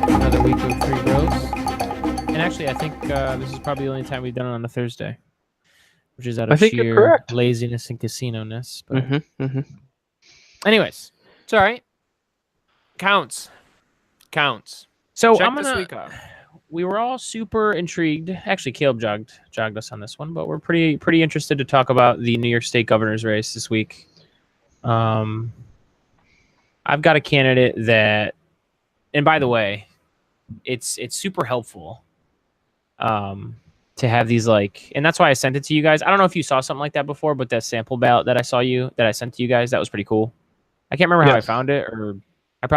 Another week of Three Bros. And actually, I think this is probably the only time we've done it on a Thursday, which is out of sheer laziness and casino-ness. But anyways, it's all right. Counts. So Check I'm gonna. this week off. We were all super intrigued. Actually, Caleb jogged us on this one, but we're pretty interested to talk about the New York State governor's race this week. I've got a candidate that, and by the way, it's super helpful to have these, like, and that's why I sent it to you guys. I don't know if you saw something like that before, but that sample ballot that I sent to you guys, that was pretty cool. I can't remember how I found it, or I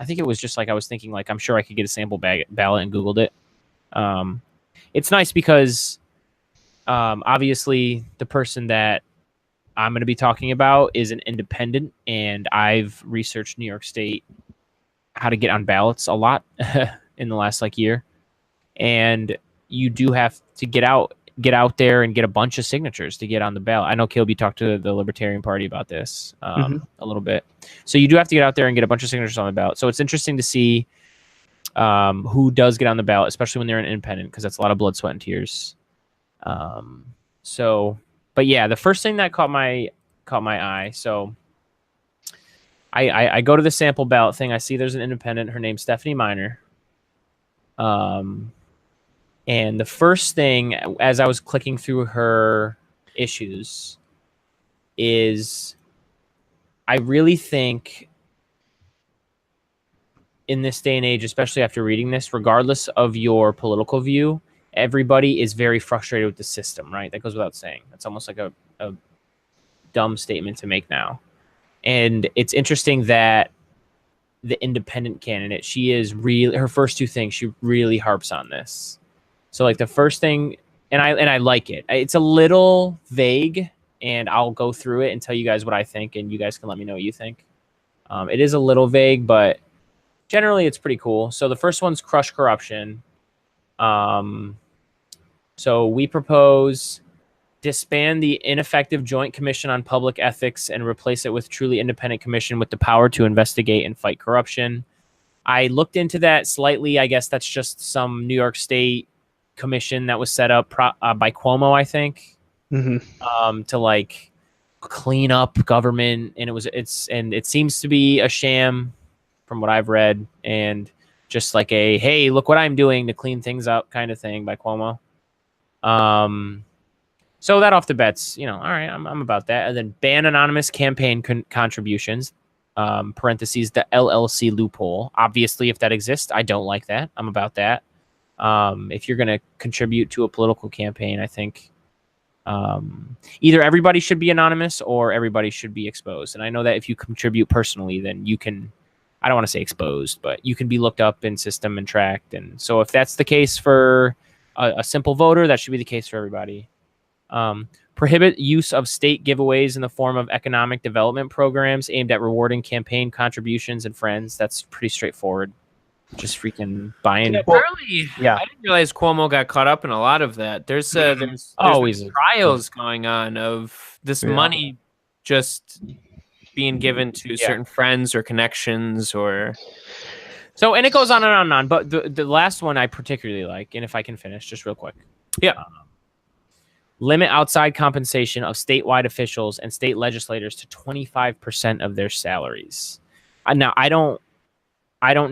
think it was just like I was thinking, like, I'm sure I could get a sample ballot and Googled it. It's nice because obviously the person that I'm going to be talking about is an independent, and I've researched New York State, how to get on ballots a lot in the last year. And you do have to get out there and get a bunch of signatures to get on the ballot. I know Kilby talked to the Libertarian Party about this a little bit. So you do have to get out there and get a bunch of signatures on the ballot. So it's interesting to see who does get on the ballot, especially when they're an independent, because that's a lot of blood, sweat, and tears. But yeah, the first thing that caught my eye. So I go to the sample ballot thing. I see there's an independent. Her name's Stephanie Miner. And the first thing, as I was clicking through her issues, is I really think in this day and age, especially after reading this, regardless of your political view, everybody is very frustrated with the system, right? That goes without saying. That's almost like a dumb statement to make now. And it's interesting that the independent candidate, her first two things, she really harps on this. So like the first thing, and I like it. It's a little vague, and I'll go through it and tell you guys what I think, and you guys can let me know what you think. It is a little vague, but generally it's pretty cool. So the first one's crush corruption. So we propose disband the ineffective Joint Commission on Public Ethics and replace it with truly independent commission with the power to investigate and fight corruption. I looked into that slightly. I guess that's just some New York State commission that was set up by Cuomo, I think, to clean up government, and it seems to be a sham from what I've read, and just like a hey, look what I'm doing to clean things up kind of thing by Cuomo. So that off the bat's, all right, I'm about that. And then ban anonymous campaign contributions, parentheses, the LLC loophole. Obviously, if that exists, I don't like that. I'm about that. If you're going to contribute to a political campaign, I think either everybody should be anonymous or everybody should be exposed. And I know that if you contribute personally, then you can, I don't want to say exposed, but you can be looked up in system and tracked. And so if that's the case for a simple voter, that should be the case for everybody. Prohibit use of state giveaways in the form of economic development programs aimed at rewarding campaign contributions and friends. That's pretty straightforward. Just freaking buying. Yeah, apparently, I didn't realize Cuomo got caught up in a lot of that. There's always trials going on of this money just being given to certain friends or connections or. So, and it goes on and on and on. But the last one I particularly like, and if I can finish just real quick. Yeah. Limit outside compensation of statewide officials and state legislators to 25% of their salaries. Now, I don't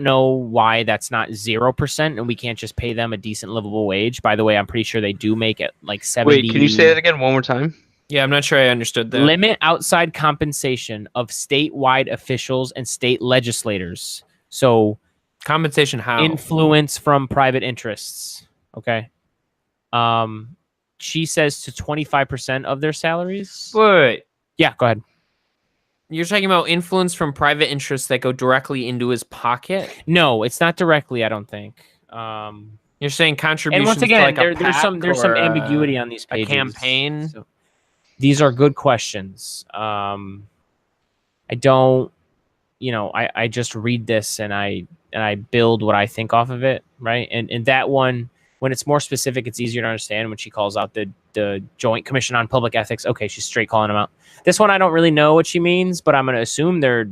know why that's not 0%, and we can't just pay them a decent livable wage. By the way, I'm pretty sure they do make it like 70. Wait, can you say that again one more time? Yeah, I'm not sure I understood that. Limit outside compensation of statewide officials and state legislators. So compensation how? Influence from private interests. Okay. She says to 25% of their salaries. Wait. Yeah, go ahead. You're talking about influence from private interests that go directly into his pocket? No, it's not directly, I don't think. You're saying contributions. And once again, to there's some ambiguity on these pages. A campaign. So, these are good questions. I don't, I just read this and I build what I think off of it, right? And that one, When it's more specific, it's easier to understand. When she calls out the Joint Commission on Public Ethics, okay, she's straight calling them out. This one, I don't really know what she means, but I'm going to assume there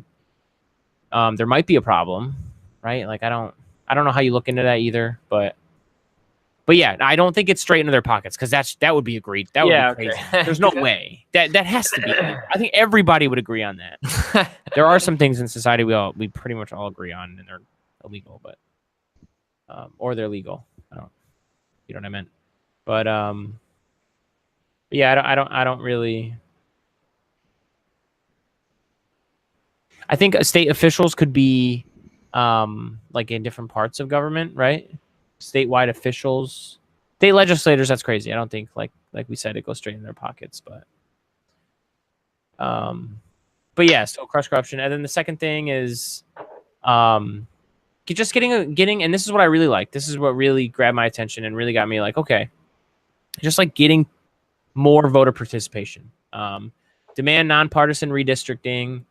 might be a problem, right? Like I don't know how you look into that either, but yeah, I don't think it's straight into their pockets because that would be agreed. That would be crazy. Okay. There's no way that has to be. I think everybody would agree on that. There are some things in society we pretty much all agree on, and they're illegal, but or they're legal. You know what I meant? But yeah, I don't really. I think state officials could be like in different parts of government, right? Statewide officials, state legislators. That's crazy. I don't think like we said it goes straight in their pockets, but yeah. So crush corruption, and then the second thing is just getting, and this is what I really like. This is what really grabbed my attention and really got me like, okay, just like getting more voter participation. Demand nonpartisan redistricting.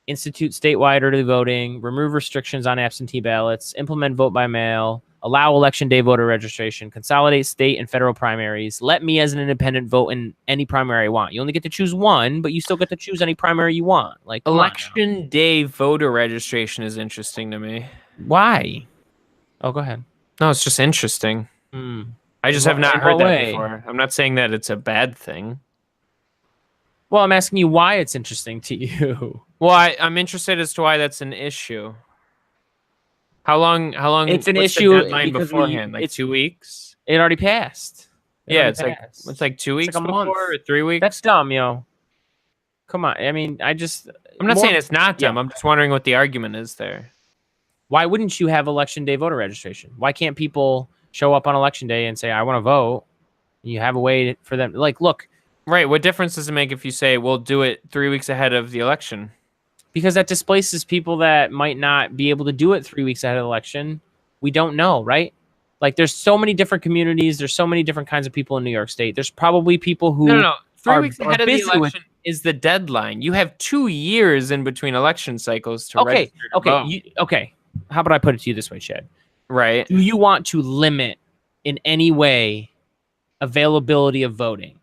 Institute statewide early voting, remove restrictions on absentee ballots, implement vote by mail, allow election day voter registration, consolidate state and federal primaries, let me as an independent vote in any primary I want. You only get to choose one, but you still get to choose any primary you want. Like election day voter registration is interesting to me. Why? Oh, go ahead. No, it's just interesting. I just have not heard that before. I'm not saying that it's a bad thing. Well, I'm asking you why it's interesting to you. Well, I'm interested as to why that's an issue. How long? It's an issue deadline beforehand, like 2 weeks. It already passed. It's like 2 weeks before or 3 weeks. That's dumb, yo. Come on. I mean, I'm not saying it's not dumb. I'm just wondering what the argument is there. Why wouldn't you have election day voter registration? Why can't people show up on election day and say, I want to vote? You have a way for them. Like, look. Right. What difference does it make if you say, we'll do it 3 weeks ahead of the election? Because that displaces people that might not be able to do it 3 weeks ahead of the election. We don't know, right? Like, there's so many different communities. There's so many different kinds of people in New York State. There's probably people who... No. 3 weeks ahead of the election is the deadline. You have 2 years in between election cycles to register to vote. Okay. How about I put it to you this way, Chad? Right. Do you want to limit in any way availability of voting?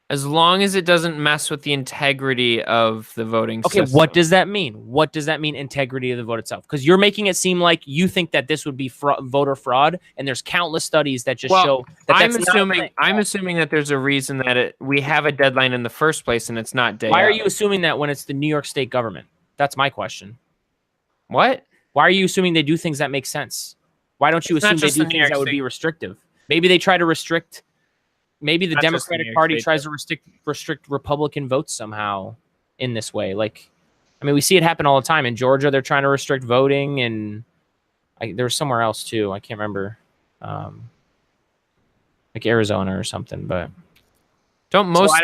As long as it doesn't mess with the integrity of the voting system. Okay, what does that mean? What does that mean, integrity of the vote itself? Because you're making it seem like you think that this would be voter fraud, and there's countless studies that just show that I'm assuming that there's a reason that we have a deadline in the first place, and it's not day. Why are you assuming that when it's the New York State government? That's my question. What? Why are you assuming they do things that make sense? Why don't you assume they do things that would be restrictive? Maybe they try to restrict... Maybe the Democratic Party tries to restrict Republican votes somehow in this way. Like, I mean, we see it happen all the time. In Georgia, they're trying to restrict voting, and there was somewhere else too. I can't remember, like Arizona or something. But don't most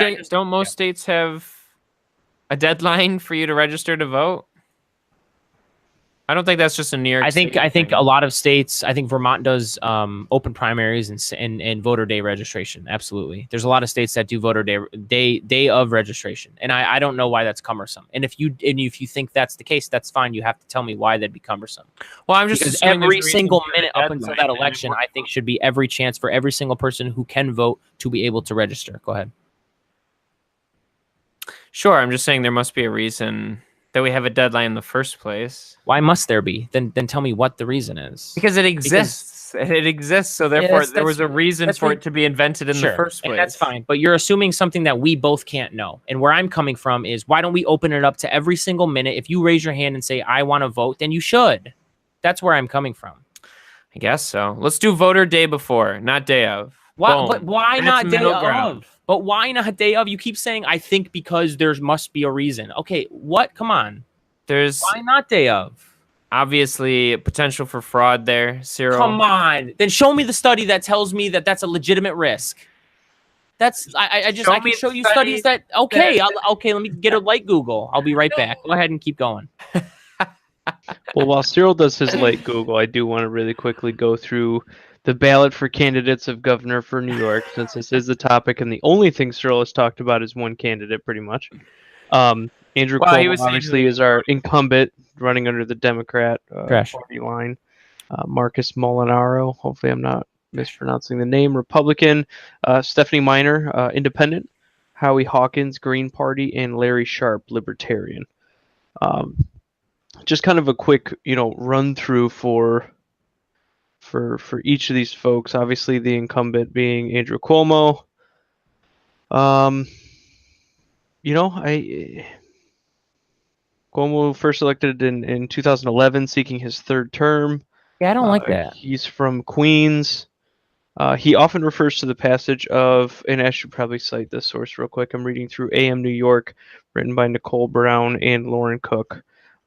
states have a deadline for you to register to vote? I don't think that's just a New York. I think a lot of states. I think Vermont does open primaries and voter day registration. Absolutely, there's a lot of states that do voter day of registration, and I don't know why that's cumbersome. And if you think that's the case, that's fine. You have to tell me why that'd be cumbersome. Well, I'm just because every single minute up until that election, I think should be every chance for every single person who can vote to be able to register. Go ahead. Sure, I'm just saying there must be a reason that we have a deadline in the first place. Why must there be? Then tell me what the reason is. Because it exists. It exists, so therefore there was a reason for it to be invented in the first place. And that's fine. But you're assuming something that we both can't know. And where I'm coming from is, why don't we open it up to every single minute? If you raise your hand and say, I want to vote, then you should. That's where I'm coming from. I guess so. Let's do voter day before, not day of. But why not day of? But why not day of? You keep saying, I think because there must be a reason. Okay, what? Come on. Why not day of? Obviously, potential for fraud there, Cyril. Come on. Then show me the study that tells me that that's a legitimate risk. I can show you studies that, okay, let me get a light Google. I'll be right back. Go ahead and keep going. Well, while Cyril does his light Google, I do want to really quickly go through the ballot for candidates of governor for New York, since this is the topic, and the only thing Cyril has talked about is one candidate, pretty much. Andrew Cuomo obviously is our incumbent, running under the Democrat party line. Marcus Molinaro, hopefully I'm not mispronouncing the name, Republican, Stephanie Miner, Independent, Howie Hawkins, Green Party, and Larry Sharp, Libertarian. Just kind of a quick, run through for each of these folks. Obviously, the incumbent being Andrew Cuomo. Cuomo first elected in 2011, seeking his third term. Yeah, I don't like that. He's from Queens. He often refers to the passage of, and I should probably cite this source real quick. I'm reading through AM New York, written by Nicole Brown and Lauren Cook.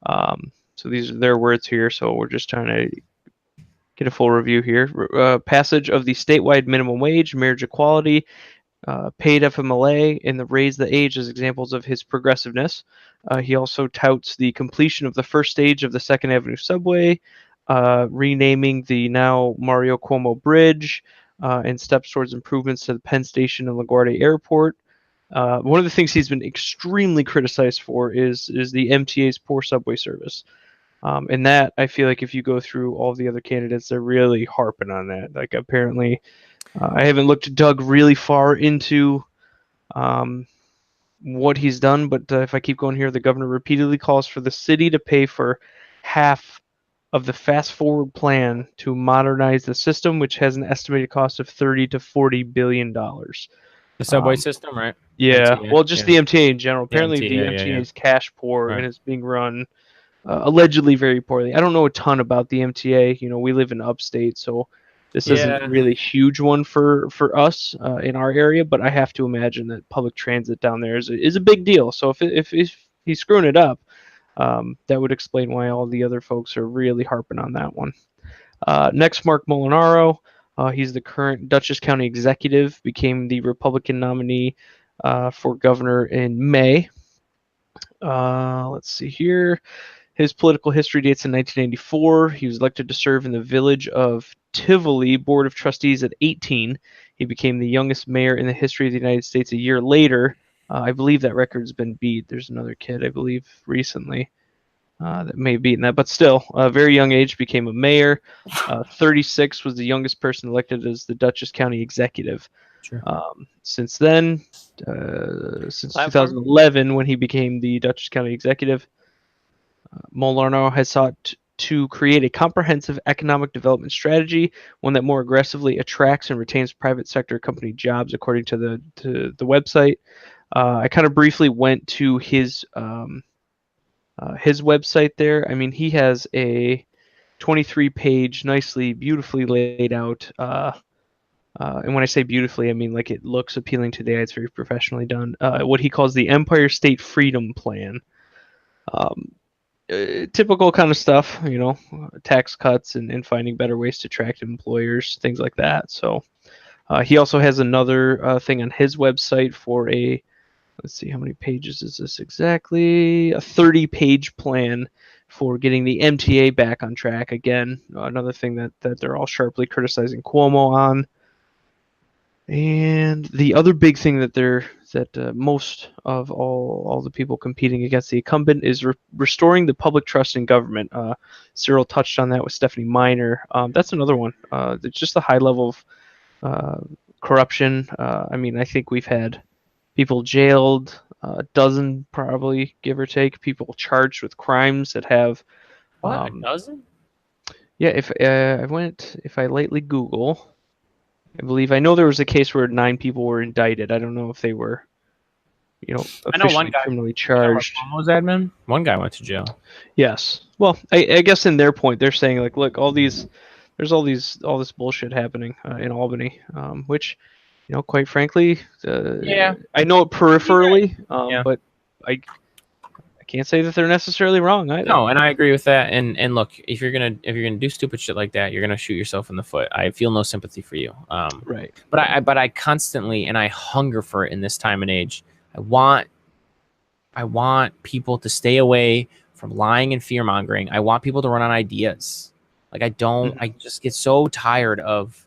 So these are their words here. So we're just trying to get a full review here. Passage of the statewide minimum wage, marriage equality, paid FMLA, and the raise the age as examples of his progressiveness. He also touts the completion of the first stage of the 2nd Avenue subway, renaming the now Mario Cuomo Bridge, and steps towards improvements to the Penn Station and LaGuardia Airport. One of the things he's been extremely criticized for is the MTA's poor subway service. And that, I feel like if you go through all the other candidates, they're really harping on that. Like, apparently, I haven't dug really far into what he's done, but if I keep going here, the governor repeatedly calls for the city to pay for half of the fast forward plan to modernize the system, which has an estimated cost of $30 to $40 billion. The subway system, right? Yeah, MTA, well, just the MTA in general. Apparently, the MTA, MTA is cash poor, right, and is being run allegedly very poorly. I don't know a ton about the MTA. We live in upstate, so this isn't a really huge one for us in our area, but I have to imagine that public transit down there is a big deal. So if he's screwing it up, that would explain why all the other folks are really harping on that one. Next, Mark Molinaro. He's the current Dutchess County executive, became the Republican nominee for governor in May. Let's see here. His political history dates in 1994. He was elected to serve in the Village of Tivoli Board of Trustees at 18. He became the youngest mayor in the history of the United States a year later. I believe that record's been beat. There's another kid, I believe, recently that may have beaten that. But still, a very young age, became a mayor. 36 was the youngest person elected as the Dutchess County executive. Sure. Since then, since 2011, when he became the Dutchess County executive, Molinaro has sought to create a comprehensive economic development strategy, one that more aggressively attracts and retains private sector company jobs, according to the website. I kind of briefly went to his website there. I mean, he has a 23-page, nicely, beautifully laid out. And when I say beautifully, I mean like it looks appealing to the eye. It's very professionally done. What he calls the Empire State Freedom Plan. Typical kind of stuff, tax cuts and finding better ways to attract employers, things like that. So he also has another thing on his website for let's see, how many pages is this exactly? A 30-page plan for getting the MTA back on track. Again, another thing that they're all sharply criticizing Cuomo on. And the other big thing that most of all the people competing against the incumbent is restoring the public trust in government. Cyril touched on that with Stephanie Miner. That's another one. It's just a high level of corruption. I mean, I think we've had people jailed, a dozen probably, give or take, people charged with crimes that have. What, a dozen? Yeah, if I lightly Google. I know there was a case where 9 people were indicted. I don't know if they were, officially criminally charged. Was admin? One guy went to jail. Yes. Well, I guess in their point, they're saying like, look, there's all this bullshit happening in Albany, which, quite frankly, I know it peripherally, but I can't say that they're necessarily wrong either. No, and I agree with that. And look, if you're gonna do stupid shit like that, you're gonna shoot yourself in the foot. I feel no sympathy for you. Right. But I constantly, and I hunger for it in this time and age. I want people to stay away from lying and fear mongering. I want people to run on ideas. Like I just get so tired of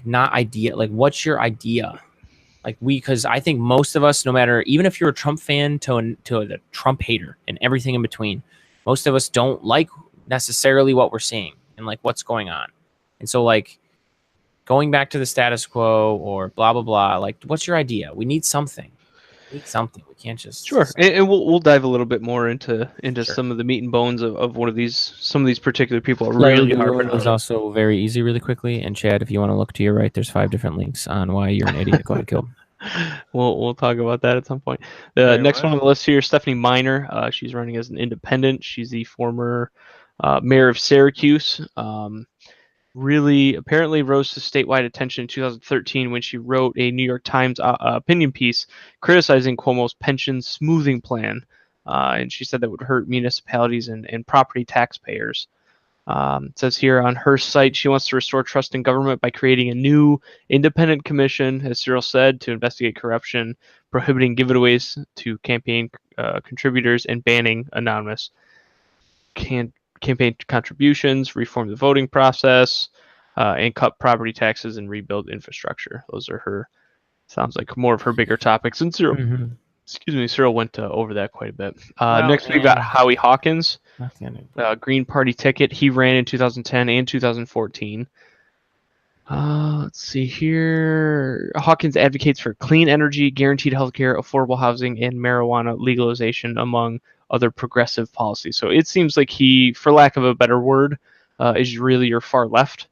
not idea. Like, what's your idea? Because I think most of us, no matter, even if you're a Trump fan to a Trump hater and everything in between, most of us don't like necessarily what we're seeing. and like what's going on. And so like going back to the status quo or blah blah blah, like what's your idea? We need something. We can't just Sure. And we'll dive a little bit more into Sure. some of the meat and bones of some of these particular people. Larry Really hard is also very easy, really quickly. And Chad, if you want to look to your right, there's 5 different links on why you're an idiot. Go ahead, kill. We'll talk about that at some point. The next one on the list here, Stephanie Miner. She's running as an independent. She's the former mayor of Syracuse. Really apparently rose to statewide attention in 2013 when she wrote a New York Times opinion piece criticizing Cuomo's pension smoothing plan. And she said that would hurt municipalities and property taxpayers. It says here on her site, she wants to restore trust in government by creating a new independent commission, as Cyril said, to investigate corruption, prohibiting giveaways to campaign contributors, and banning anonymous campaign contributions, reform the voting process, and cut property taxes and rebuild infrastructure. Those are her, sounds like more of her bigger topics. And Cyril, Cyril went over that quite a bit. Next, we got Howie Hawkins, Green Party ticket. He ran in 2010 and 2014. Let's see here. Hawkins advocates for clean energy, guaranteed healthcare, affordable housing, and marijuana legalization, among other progressive policies. So it seems like he, for lack of a better word, is really your far left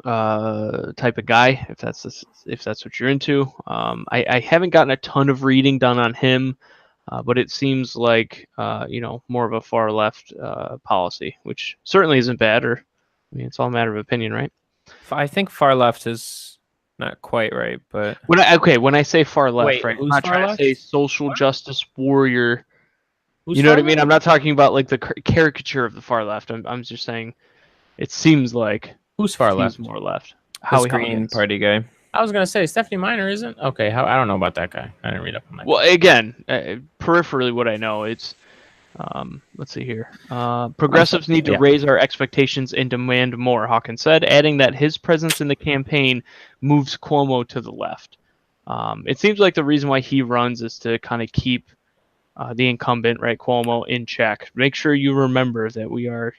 type of guy, if that's what you're into. I haven't gotten a ton of reading done on him, but it seems like more of a far left policy, which certainly isn't bad. Or I mean, it's all a matter of opinion, right? I think far left is not quite right, but when I say far left, right, I'm not trying to say social justice warrior. You know what I mean? I'm not talking about like the caricature of the far left. I'm just saying it seems like who's far left, more left. Howie Green Party guy. I was gonna say Stephanie Miner isn't okay. I don't know about that guy. I didn't read up on that. Well, again, peripherally, what I know, it's let's see here. Progressives need to raise our expectations and demand more, Hawkins said, adding that his presence in the campaign moves Cuomo to the left. It seems like the reason why he runs is to kind of keep the incumbent, right, Cuomo, in check. Make sure you remember that we are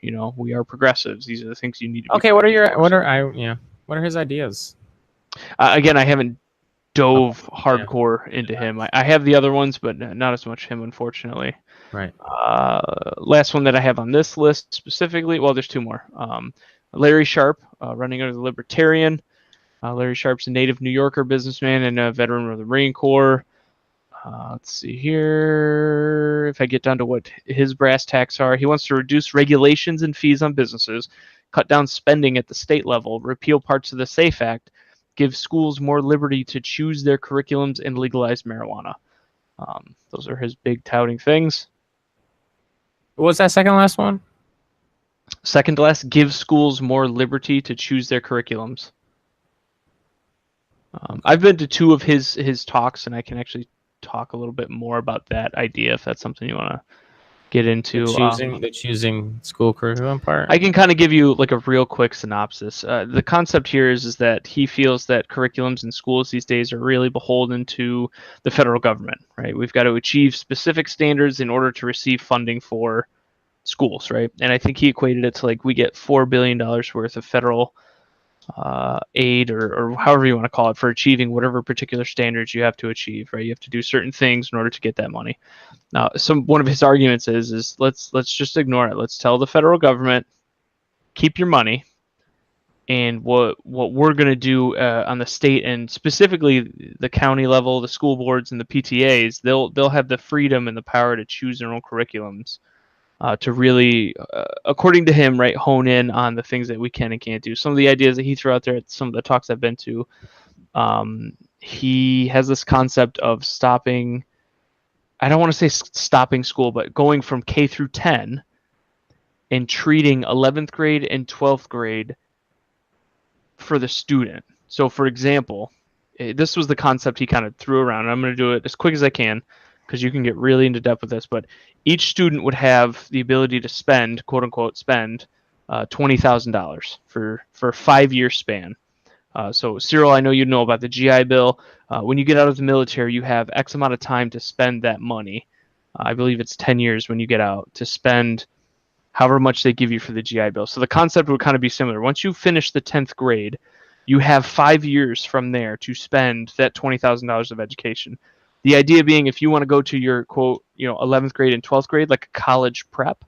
progressives. These are the things you need to be. Okay, what are his ideas? Again, I haven't dove hardcore into him. I have the other ones, but not as much him, unfortunately. Right. Last one that I have on this list specifically, well, there's 2 more. Larry Sharp, running under the Libertarian. Larry Sharp's a native New Yorker businessman and a veteran of the Marine Corps. Let's see here. If I get down to what his brass tacks are, he wants to reduce regulations and fees on businesses, cut down spending at the state level, repeal parts of the SAFE Act, give schools more liberty to choose their curriculums, and legalize marijuana. Those are his big touting things. What was that second last one? Second to last, give schools more liberty to choose their curriculums. I've been to 2 of his talks, and I can actually talk a little bit more about that idea if that's something you want to get into. The choosing school curriculum part. I can kind of give you like a real quick synopsis. The concept here is that he feels that curriculums in schools these days are really beholden to the federal government, right? We've got to achieve specific standards in order to receive funding for schools, right? And I think he equated it to like we get $4 billion worth of federal aid or however you want to call it for achieving whatever particular standards you have to achieve, right? You have to do certain things in order to get that money. Now, one of his arguments is let's just ignore it. Let's tell the federal government, keep your money, and what we're going to do on the state and specifically the county level, the school boards and the PTAs, they'll have the freedom and the power to choose their own curriculums. To really, according to him, right, hone in on the things that we can and can't do. Some of the ideas that he threw out there at some of the talks I've been to, he has this concept of stopping, I don't want to say stopping school, but going from K through 10 and treating 11th grade and 12th grade for the student. So, for example, this was the concept he kind of threw around, and I'm going to do it as quick as I can, because you can get really into depth with this, but each student would have the ability to spend, quote unquote, $20,000 for a 5-year span. So Cyril, I know you know about the GI Bill. When you get out of the military, you have X amount of time to spend that money. I believe it's 10 years when you get out to spend however much they give you for the GI Bill. So the concept would kind of be similar. Once you finish the 10th grade, you have 5 years from there to spend that $20,000 of education. The idea being, if you want to go to your quote, 11th grade and 12th grade, like a college prep,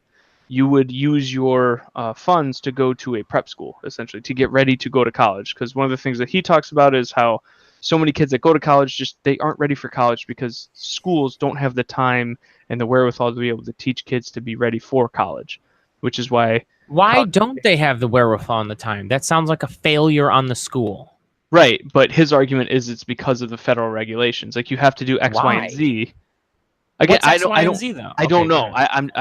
you would use your funds to go to a prep school, essentially, to get ready to go to college. Because one of the things that he talks about is how so many kids that go to college, they aren't ready for college because schools don't have the time and the wherewithal to be able to teach kids to be ready for college, which is why... Why don't they have the wherewithal and the time? That sounds like a failure on the school. Right, but his argument is it's because of the federal regulations. Like, you have to do X, Y, and Z. Again, What's X, Y, and Z, though? I don't know. I'm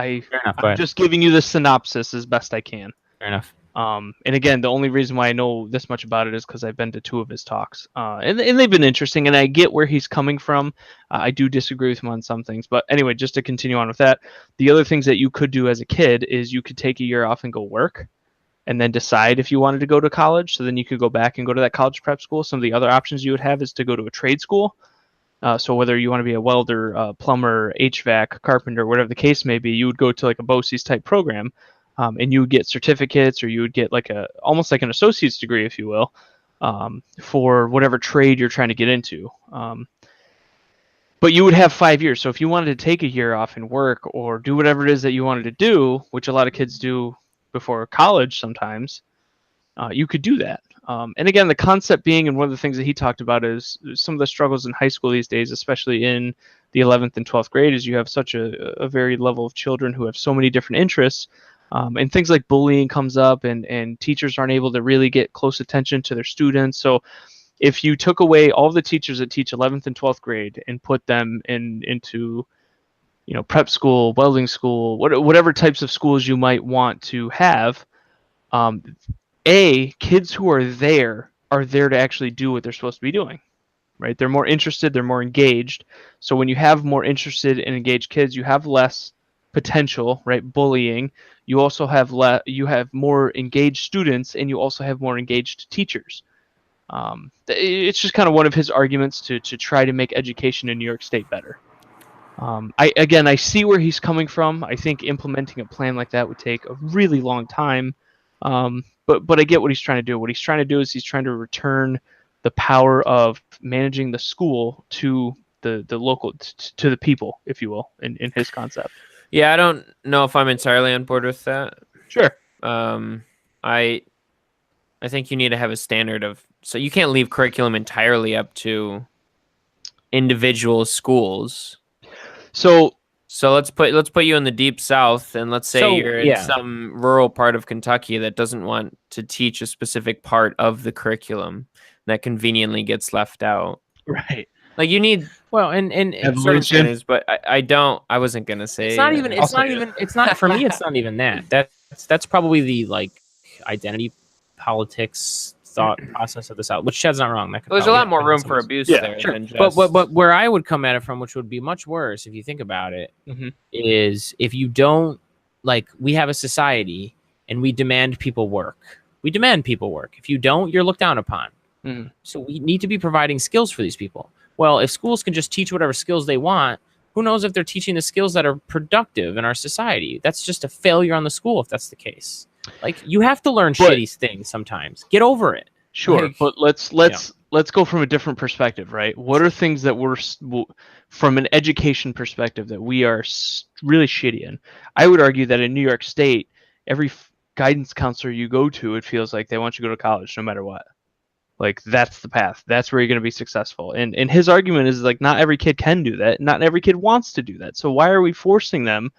just giving you the synopsis as best I can. Fair enough. And again, the only reason why I know this much about it is because I've been to 2 of his talks, and they've been interesting. And I get where he's coming from. I do disagree with him on some things, but anyway, just to continue on with that, the other things that you could do as a kid is you could take a year off and go work, and then decide if you wanted to go to college. So then you could go back and go to that college prep school. Some of the other options you would have is to go to a trade school. So whether you want to be a welder, plumber, HVAC, carpenter, whatever the case may be, you would go to like a BOCES type program, and you would get certificates, or you would get like almost like an associate's degree, if you will, for whatever trade you're trying to get into. But you would have 5 years. So if you wanted to take a year off and work or do whatever it is that you wanted to do, which a lot of kids do before college sometimes, you could do that. And again, the concept being, and one of the things that he talked about is some of the struggles in high school these days, especially in the 11th and 12th grade, is you have such a varied level of children who have so many different interests. And things like bullying comes up, and teachers aren't able to really get close attention to their students. So if you took away all the teachers that teach 11th and 12th grade and put them into prep school, welding school, whatever types of schools you might want to have, kids who are there to actually do what they're supposed to be doing, right? They're more interested, they're more engaged. So when you have more interested and engaged kids, you have less potential, right? Bullying. You also have more engaged students, and you also have more engaged teachers. It's just kind of one of his arguments to try to make education in New York State better. I see where he's coming from. I think implementing a plan like that would take a really long time. But I get what he's trying to do. What he's trying to do is he's trying to return the power of managing the school to the local, to the people, if you will, in his concept. Yeah, I don't know if I'm entirely on board with that. Sure. I think you need to have a standard so you can't leave curriculum entirely up to individual schools. So let's put you in the deep South, and let's say you're in some rural part of Kentucky that doesn't want to teach a specific part of the curriculum that conveniently gets left out. Right. Like you need and certain standards, but I wasn't gonna say it's not even for me. It's not even that. That's probably the identity politics thought process of the South, which Chad's not wrong. There's a lot more room for abuse there. Sure. Than just... But where I would come at it from, which would be much worse if you think about it, is if you don't, we have a society and we demand people work. If you don't, you're looked down upon. So we need to be providing skills for these people. Well, if schools can just teach whatever skills they want, who knows if they're teaching the skills that are productive in our society? That's just a failure on the school if that's the case. You have to learn shitty things sometimes. Get over it. Sure, but let's go from a different perspective, right? What are things that we're, from an education perspective, that we are really shitty in? I would argue that in New York State, every guidance counselor you go to, it feels like they want you to go to college no matter what. That's the path. That's where you're going to be successful. And his argument is not every kid can do that. Not every kid wants to do that. So why are we forcing them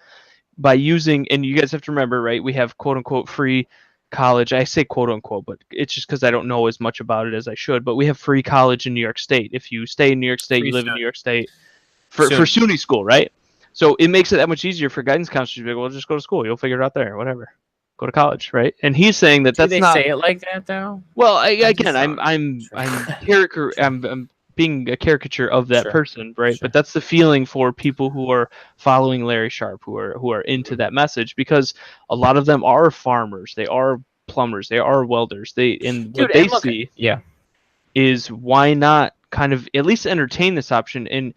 by using, and you guys have to remember, right, we have quote unquote free college. I say quote unquote, but it's just because I don't know as much about it as I should. But we have free college in New York State. If you stay in New York State, you live in New York State for SUNY school, right? So it makes it that much easier for guidance counselors to be like, well, just go to school. You'll figure it out there, whatever. Go to college, right? And he's saying that that's not. Do they say it like that though? Well, I'm being a caricature of that person, right? Sure. But that's the feeling for people who are following Larry Sharpe, who are into that message, because a lot of them are farmers, they are plumbers, they are welders. Is why not kind of at least entertain this option? And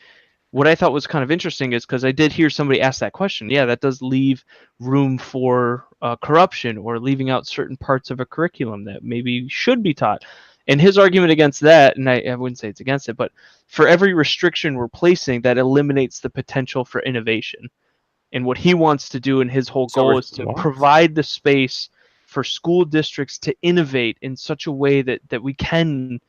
what I thought was kind of interesting is because I did hear somebody ask that question. Yeah, that does leave room for corruption or leaving out certain parts of a curriculum that maybe should be taught. And his argument against that, and I wouldn't say it's against it, but for every restriction we're placing, that eliminates the potential for innovation. And what he wants to do, and his whole goal is to provide the space for school districts to innovate in such a way that we can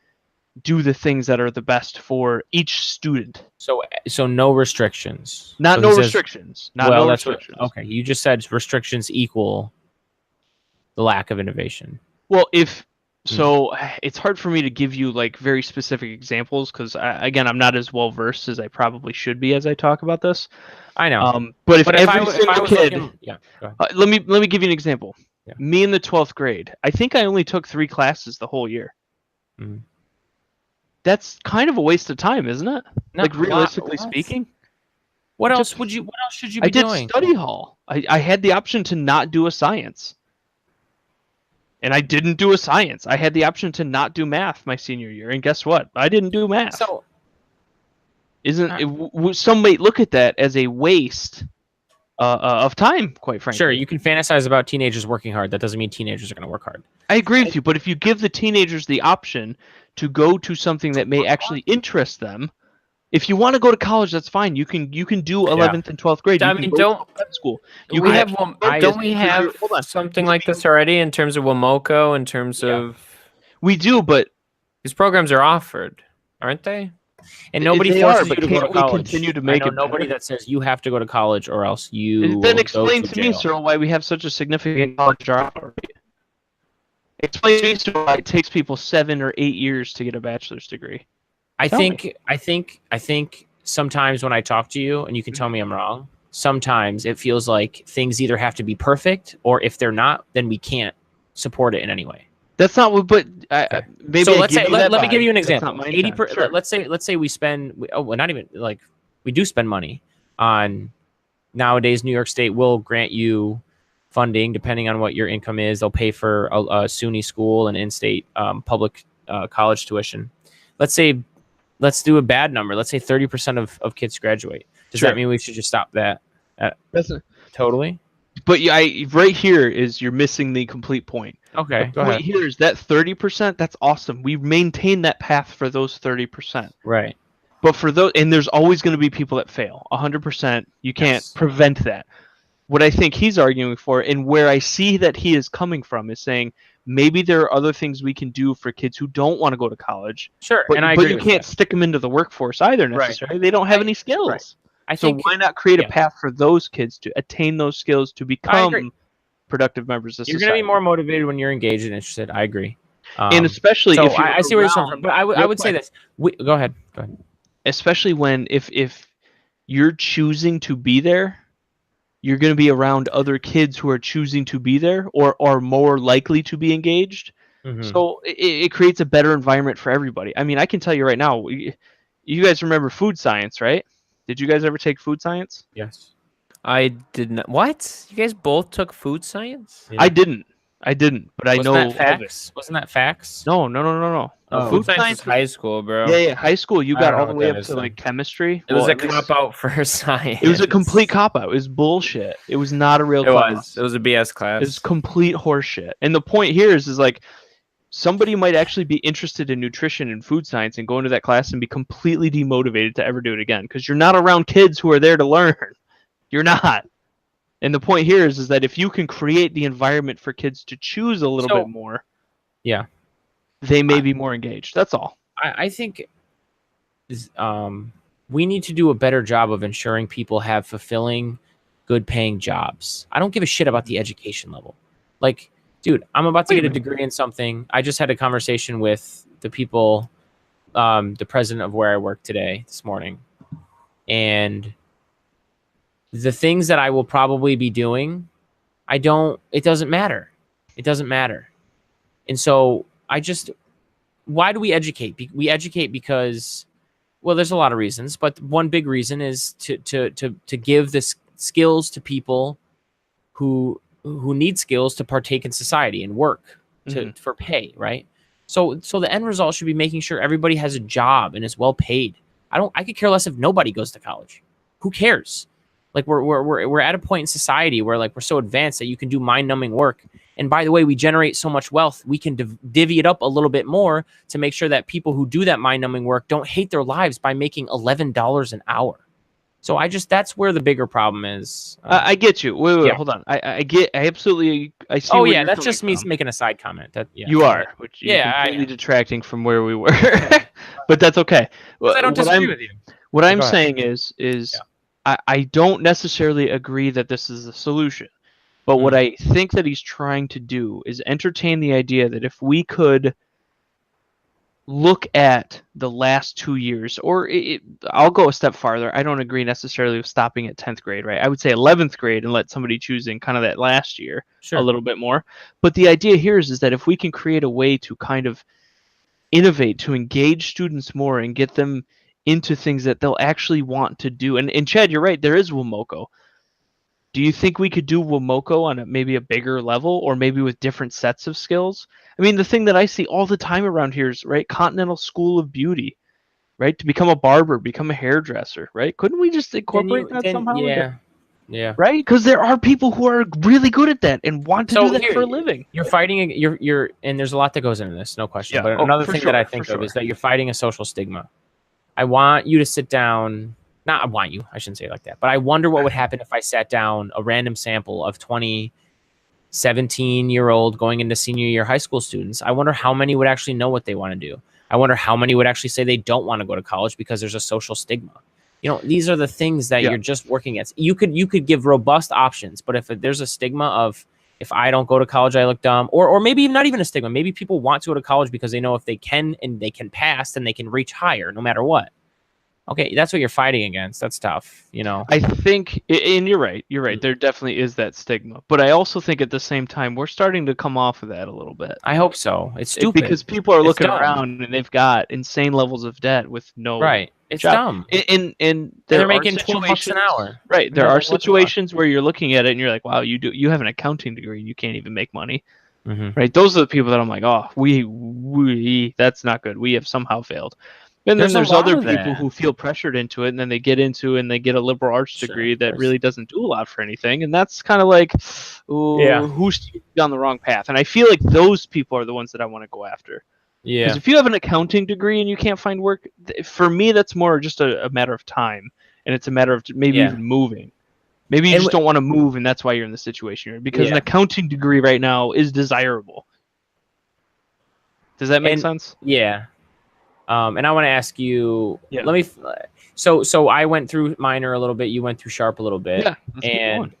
do the things that are the best for each student. So no restrictions. Not no restrictions. Not no restrictions. Okay, you just said restrictions equal the lack of innovation. Well, so it's hard for me to give you like very specific examples because again, I'm not as well versed as I probably should be as I talk about this. I know. But if every single kid, yeah, go ahead. let me give you an example. Yeah. Me in the 12th grade, I think I only took 3 classes the whole year. Mm-hmm. That's kind of a waste of time, isn't it? No, like realistically speaking. What else should you be doing? I did study hall. I had the option to not do a science. And I didn't do a science. I had the option to not do math my senior year, and guess what? I didn't do math. So, some might look at that as a waste of time, quite frankly. Sure, you can fantasize about teenagers working hard. That doesn't mean teenagers are going to work hard. I agree with you, but if you give the teenagers the option to go to something that may actually interest them, if you want to go to college, that's fine. You can do 11th and 12th grade. I mean, don't school. Don't we have something like this already in terms of WMOCO? In terms of we do, but these programs are offered, aren't they? And nobody forces you to go to college. Continue to make it nobody that says you have to go to college or else you. Then explain to me, Cyril, why we have such a significant college dropout rate. Explain to me, Cyril, why it takes people 7 or 8 years to get a bachelor's degree. I think sometimes when I talk to you, and you can tell me I'm wrong, sometimes it feels like things either have to be perfect, or if they're not, then we can't support it in any way. That's not what, but maybe. So let me give you an example. 80%. Sure. Let's say we spend. Not even like we do spend money on. Nowadays, New York State will grant you funding depending on what your income is. They'll pay for a SUNY school and in-state public college tuition. Let's do a bad number. Let's say 30% of kids graduate. Does that mean we should just stop that? Totally. But right here is you're missing the complete point. Okay, go ahead. Here is that 30%. That's awesome. We've maintained that path for those 30%. Right. But for those, and there's always going to be people that fail. 100%. You can't prevent that. What I think he's arguing for, and where I see that he is coming from, is saying maybe there are other things we can do for kids who don't want to go to college. Sure, but you can't stick them into the workforce either necessarily. Right. They don't have any skills. Right. So why not create a path for those kids to attain those skills to become productive members of society? You're going to be more motivated when you're engaged and interested. I agree. And especially if I see where you're coming from. But I would say this. Go ahead. Especially when if you're choosing to be there, you're going to be around other kids who are choosing to be there or are more likely to be engaged. Mm-hmm. So it creates a better environment for everybody. I mean, I can tell you right now, you guys remember food science, right? Did you guys ever take food science? Yes. I did not. What? You guys both took food science? Yeah. I didn't, but I know that facts? Wasn't that facts? No. Food science is high school, bro. Yeah, high school. You got all the way up to like chemistry. It was a cop-out for science. It was a complete cop-out. It was bullshit. It was not a real class. It was a BS class. It was complete horseshit. And the point here is like, somebody might actually be interested in nutrition and food science and go into that class and be completely demotivated to ever do it again because you're not around kids who are there to learn. You're not. And the point here is that if you can create the environment for kids to choose a little bit more, they may be more engaged. That's all. I think we need to do a better job of ensuring people have fulfilling, good-paying jobs. I don't give a shit about the education level. Like, dude, I'm about to get a degree in something. I just had a conversation with the people, the president of where I work this morning. And the things that I will probably be doing, it doesn't matter. It doesn't matter. And so why do we educate? We educate because, well, there's a lot of reasons, but one big reason is to give this skills to people who need skills to partake in society and work for pay, right? So the end result should be making sure everybody has a job and is well paid. I could care less if nobody goes to college. Who cares? Like we're at a point in society where like we're so advanced that you can do mind-numbing work. And by the way, we generate so much wealth, we can divvy it up a little bit more to make sure that people who do that mind-numbing work don't hate their lives by making $11 an hour. So that's where the bigger problem is. I get you. Wait, hold on. I absolutely, I see. Oh yeah, that's just me making a side comment. You are, which you're completely detracting from where we were, but that's okay. I don't disagree with you. What I'm saying is I don't necessarily agree that this is the solution, but what I think that he's trying to do is entertain the idea that if we could look at the last 2 years, or I'll go a step farther. I don't agree necessarily with stopping at 10th grade, right? I would say 11th grade and let somebody choose in kind of that last year a little bit more. But the idea here is that if we can create a way to kind of innovate, to engage students more and get them into things that they'll actually want to do. And Chad, you're right, there is WMOCO. Do you think we could do WMOCO on maybe a bigger level, or maybe with different sets of skills? I mean, the thing that I see all the time around here is, right, Continental School of Beauty, right? To become a barber, become a hairdresser, right? Couldn't we just incorporate that somehow? Yeah. Right? Because there are people who are really good at that and want to do that for a living. You're fighting, and there's a lot that goes into this, no question. Yeah. But another thing that I think of is that you're fighting a social stigma. I want you to sit down. Not I want you. I shouldn't say it like that. But I wonder what would happen if I sat down a random sample of 20 17-year-old going into senior year high school students. I wonder how many would actually know what they want to do. I wonder how many would actually say they don't want to go to college because there's a social stigma. You know, these are the things that you're just working at. You could give robust options, but if there's a stigma of, if I don't go to college, I look dumb, or maybe not even a stigma. Maybe people want to go to college because they know if they can and they can pass, then they can reach higher no matter what. Okay, that's what you're fighting against. That's tough, you know. I think, and you're right. You're right. There definitely is that stigma, but I also think at the same time we're starting to come off of that a little bit. I hope so. It's stupid because people are looking around and they've got insane levels of debt with no It's job. dumb. And they're making $12 an hour. Right. There are situations where you're looking at it and you're like, wow, you have an accounting degree and you can't even make money. Mm-hmm. Right. Those are the people that I'm like, oh, we that's not good. We have somehow failed. And then there's other people who feel pressured into it, and then they get into and they get a liberal arts degree that really doesn't do a lot for anything. And that's kind of like, who's on the wrong path? And I feel like those people are the ones that I want to go after. Yeah. Because if you have an accounting degree and you can't find work, for me, that's more just a matter of time. And it's a matter of maybe even moving. Maybe you just don't want to move, and that's why you're in the situation you're in. Because an accounting degree right now is desirable. Does that make sense? Yeah. And I want to ask you, let me, so I went through minor a little bit. You went through sharp a little bit, and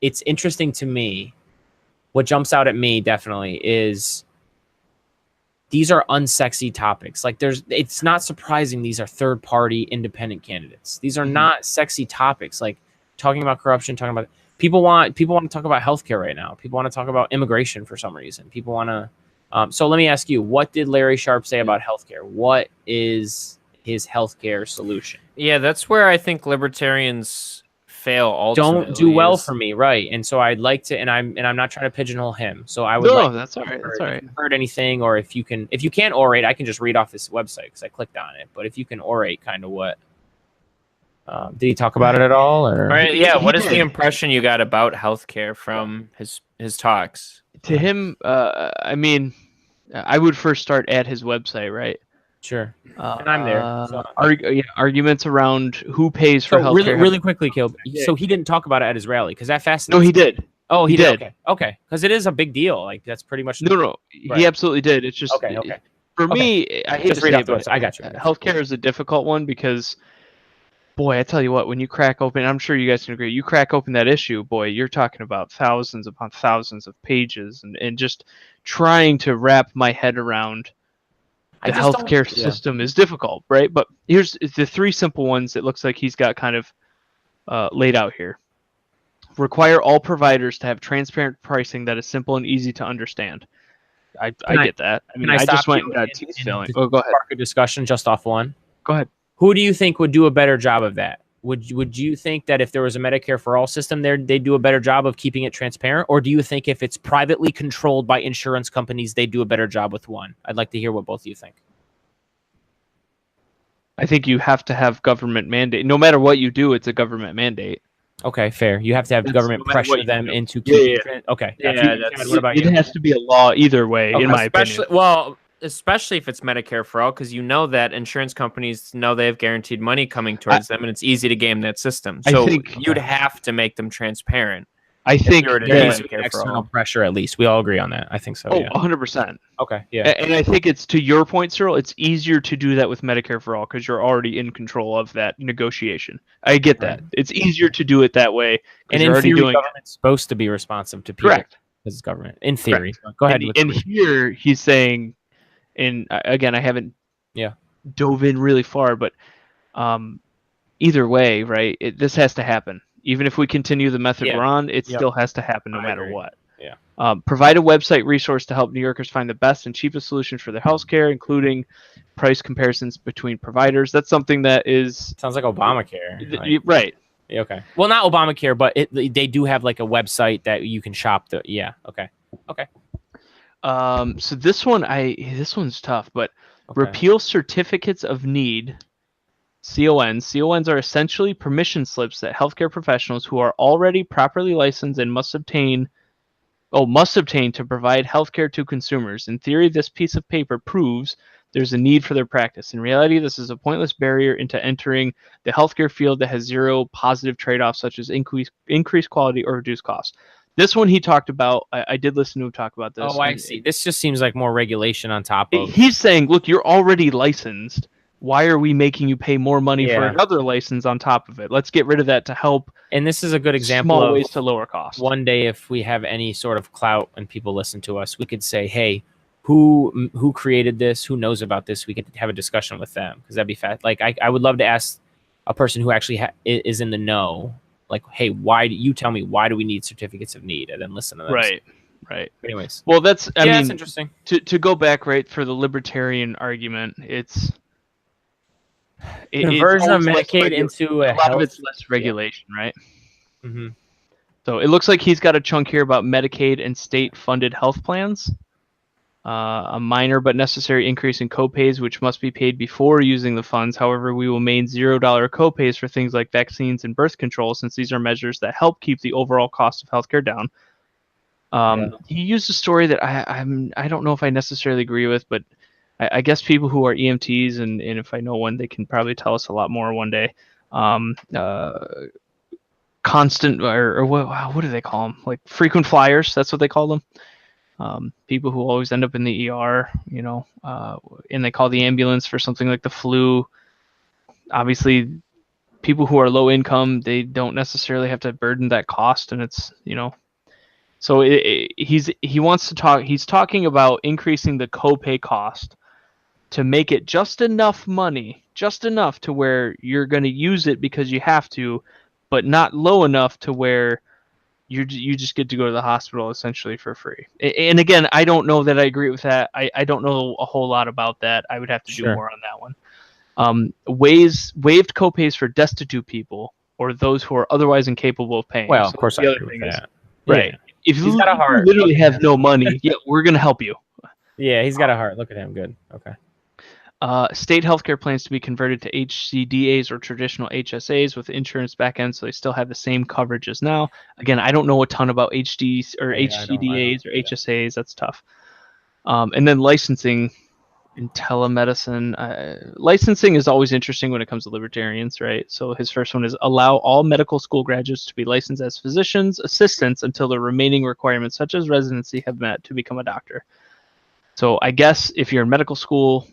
it's interesting to me. What jumps out at me definitely is these are unsexy topics. Like it's not surprising. These are third party independent candidates. These are not sexy topics. Like talking about corruption, talking about people want to talk about healthcare right now. People want to talk about immigration for some reason. People want to, so let me ask you, what did Larry Sharpe say about healthcare? What is his healthcare solution? Yeah, that's where I think libertarians fail ultimately. Don't do well for me, right? And so I'd like to, and I'm not trying to pigeonhole him. So I would that's all right. That's all right. If you've heard anything, or if you can't orate, I can just read off his website because I clicked on it. But if you can orate, kind of what? Did he talk about it at all? Or what is the impression you got about healthcare from his talks? To him, I mean, I would first start at his website, right? Sure. And I'm there. So. Arguments around who pays for healthcare. Really quickly, Caleb. So he didn't talk about it at his rally because that fascinates. No, he did. Oh, he did. Okay. Because it is a big deal. Like that's pretty much. No. He absolutely did. It's just okay. For me, I hate to say it, but I got you. Healthcare is a difficult one because. Boy, I tell you what, when you crack open, I'm sure you guys can agree, you crack open that issue, boy, you're talking about thousands upon thousands of pages and just trying to wrap my head around the healthcare system is difficult, right? But here's the three simple ones it looks like he's got kind of laid out here. Require all providers to have transparent pricing that is simple and easy to understand. I get that. I mean, I just went and got teeth filling. Oh, go ahead. Spark a discussion just off one. Go ahead. Who do you think would do a better job of that? Would you think that if there was a Medicare for All system there, they'd do a better job of keeping it transparent? Or do you think if it's privately controlled by insurance companies, they do a better job with one? I'd like to hear what both of you think. I think you have to have government mandate. No matter what you do, it's a government mandate. Okay, fair. You have to have government no matter what pressure you them do. into keeping. Yeah. Okay, Yeah, gotcha. that's- Chad, what about It you? has to be a law either way, in my opinion. Well, especially if it's Medicare for all, because you know that insurance companies know they have guaranteed money coming towards them, and it's easy to game that system. So you'd have to make them transparent. I think There needs to be external pressure, at least. We all agree on that. I think so. Oh, yeah. 100%. Okay, yeah. And I think it's, to your point, Cyril, it's easier to do that with Medicare for all because you're already in control of that negotiation. I get that. Right. It's easier to do it that way. And in theory, government's supposed to be responsive to people. Correct. Because it's government. In theory. Go ahead. And here he's saying, and again, I haven't dove in really far, but either way, right, this has to happen. Even if we continue the method we're on, it still has to happen no matter what. Yeah. Provide a website resource to help New Yorkers find the best and cheapest solutions for their health care, including price comparisons between providers. That's something that is... Sounds like Obamacare. Right. Yeah, okay. Well, not Obamacare, but they do have like a website that you can shop the... Yeah, okay. Okay. So this one's tough, but repeal certificates of need... CONs. CONs are essentially permission slips that healthcare professionals who are already properly licensed and must obtain to provide healthcare to consumers. In theory, this piece of paper proves there's a need for their practice. In reality, this is a pointless barrier into entering the healthcare field that has zero positive trade-offs, such as increased quality or reduced costs. This one he talked about. I did listen to him talk about this. Oh, I see. This just seems like more regulation on top of... He's saying, look, you're already licensed. Why are we making you pay more money for another license on top of it? Let's get rid of that to help. And this is a good example small of ways to lower costs. One day, if we have any sort of clout and people listen to us, we could say, hey, who created this? Who knows about this? We could have a discussion with them, because that'd be fast. Like, I would love to ask a person who actually is in the know, like, hey, you tell me, why do we need certificates of need? And then listen to them. Right. Anyways. Well, that's interesting. To go back, right, for the libertarian argument, it's... Conversion of Medicaid into a lot of it's less regulation, right? Mm-hmm. So it looks like he's got a chunk here about Medicaid and state-funded health plans. A minor but necessary increase in copays, which must be paid before using the funds. However, we will maintain $0 copays for things like vaccines and birth control, since these are measures that help keep the overall cost of healthcare down. He used a story that I don't know if I necessarily agree with, but I guess people who are EMTs, and if I know one, they can probably tell us a lot more one day. Constant, or what do they call them? Like frequent flyers, that's what they call them. People who always end up in the ER, and they call the ambulance for something like the flu. Obviously, people who are low income, they don't necessarily have to burden that cost, and it's, so he wants to talk. He's talking about increasing the copay cost to make it just enough money, just enough to where you're going to use it because you have to, but not low enough to where you just get to go to the hospital essentially for free. And again, I don't know that I agree with that. I don't know a whole lot about that. I would have to do more on that one. Waived copays for destitute people or those who are otherwise incapable of paying. Well, of course, I agree with that. Right. Yeah. If you literally have no money, we're going to help you. Yeah, he's got a heart. Look at him. Good. Okay. State healthcare plans to be converted to HCDAs or traditional HSAs with insurance back end, so they still have the same coverage as now. Again, I don't know a ton about HDs or HCDAs or HSAs. That's tough. And then licensing in telemedicine. Licensing is always interesting when it comes to libertarians, right? So his first one is allow all medical school graduates to be licensed as physicians assistants until the remaining requirements, such as residency, have met to become a doctor. So I guess if you're in medical school,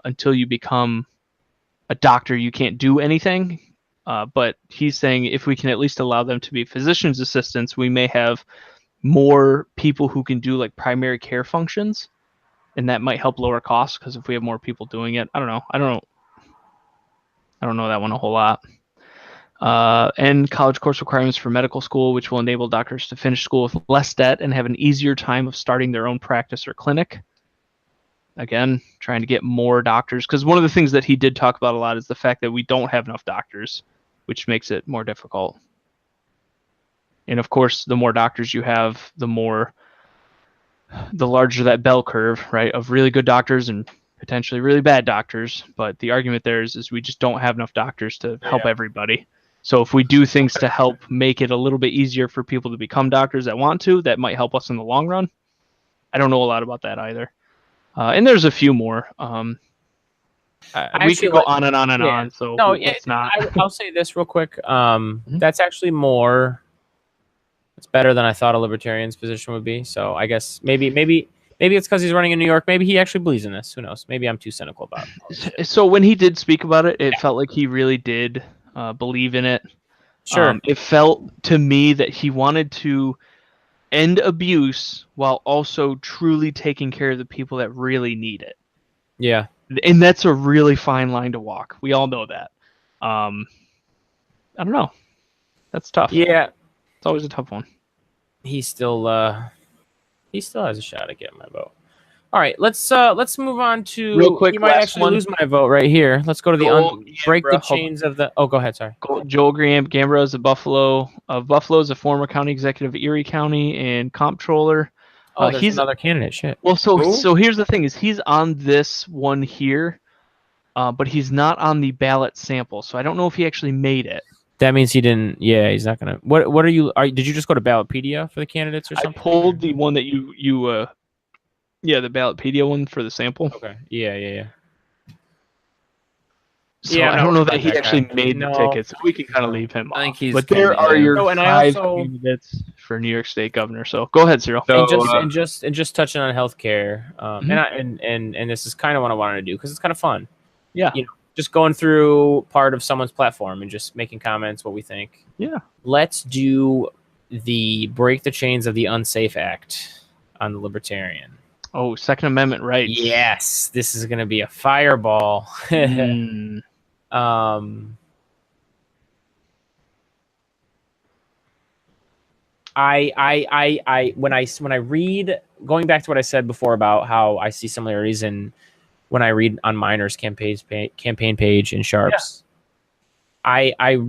until you become a doctor, you can't do anything. But he's saying if we can at least allow them to be physician's assistants, we may have more people who can do like primary care functions, and that might help lower costs, because if we have more people doing it, I don't know that one a whole lot. And college course requirements for medical school, which will enable doctors to finish school with less debt and have an easier time of starting their own practice or clinic. Again, trying to get more doctors, because one of the things that he did talk about a lot is the fact that we don't have enough doctors, which makes it more difficult. And of course, the more doctors you have, the larger that bell curve, right, of really good doctors and potentially really bad doctors, but the argument there is we just don't have enough doctors to help everybody. So if we do things to help make it a little bit easier for people to become doctors that want to, that might help us in the long run. I don't know a lot about that either. And there's a few more. We could go on and on and on. So it's not. I'll say this real quick. That's actually more. It's better than I thought a libertarian's position would be. So I guess maybe it's because he's running in New York. Maybe he actually believes in this. Who knows? Maybe I'm too cynical about it. So when he did speak about it, it felt like he really did believe in it. Sure. It felt to me that he wanted to end abuse while also truly taking care of the people that really need it. Yeah. And that's a really fine line to walk. We all know that. I don't know. That's tough. Yeah. It's always a tough one. He still has a shot at getting my vote. All right, let's move on to real quick. He might actually lose my vote right here. Let's go to the break the chains of the. Oh, go ahead. Sorry. Joel Gambra is Buffalo is a former county executive of Erie County and comptroller. Oh, he's another candidate. Shit. Well, so here's the thing: is he's on this one here, but he's not on the ballot sample. So I don't know if he actually made it. That means he didn't. Yeah, he's not gonna. What are you? Did you just go to Ballotpedia for the candidates or something? I pulled the one that you the Ballotpedia one for the sample. Okay. Yeah. So I don't know that he actually made the tickets. So we can kind of leave him off. I think he's. But there are your 5 candidates for New York State governor. So go ahead, Cyril. And just touching on healthcare, and this is kind of what I wanted to do because it's kind of fun. Yeah. Just going through part of someone's platform and just making comments, what we think. Yeah. Let's do the Break the Chains of the Unsafe Act on the Libertarian. Oh, Second Amendment rights. Yes, this is going to be a fireball. I when I read, going back to what I said before about how I see similarities in when I read on Miner's campaign page in Sharps, I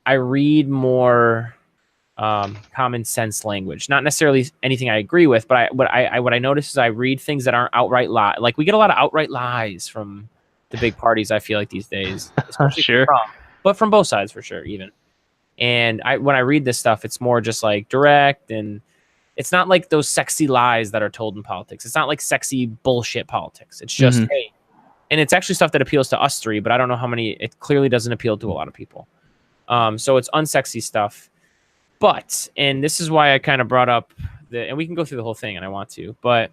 read more common sense language, not necessarily anything I agree with, but what I notice is I read things that aren't outright lie. Like we get a lot of outright lies from the big parties. I feel like these days, sure, but from both sides for sure, even. And when I read this stuff, it's more just like direct, and it's not like those sexy lies that are told in politics. It's not like sexy bullshit politics. It's just, hey, and it's actually stuff that appeals to us three, but I don't know how many. It clearly doesn't appeal to a lot of people. So it's unsexy stuff. But, and this is why I kind of brought up and we can go through the whole thing, and I want to, but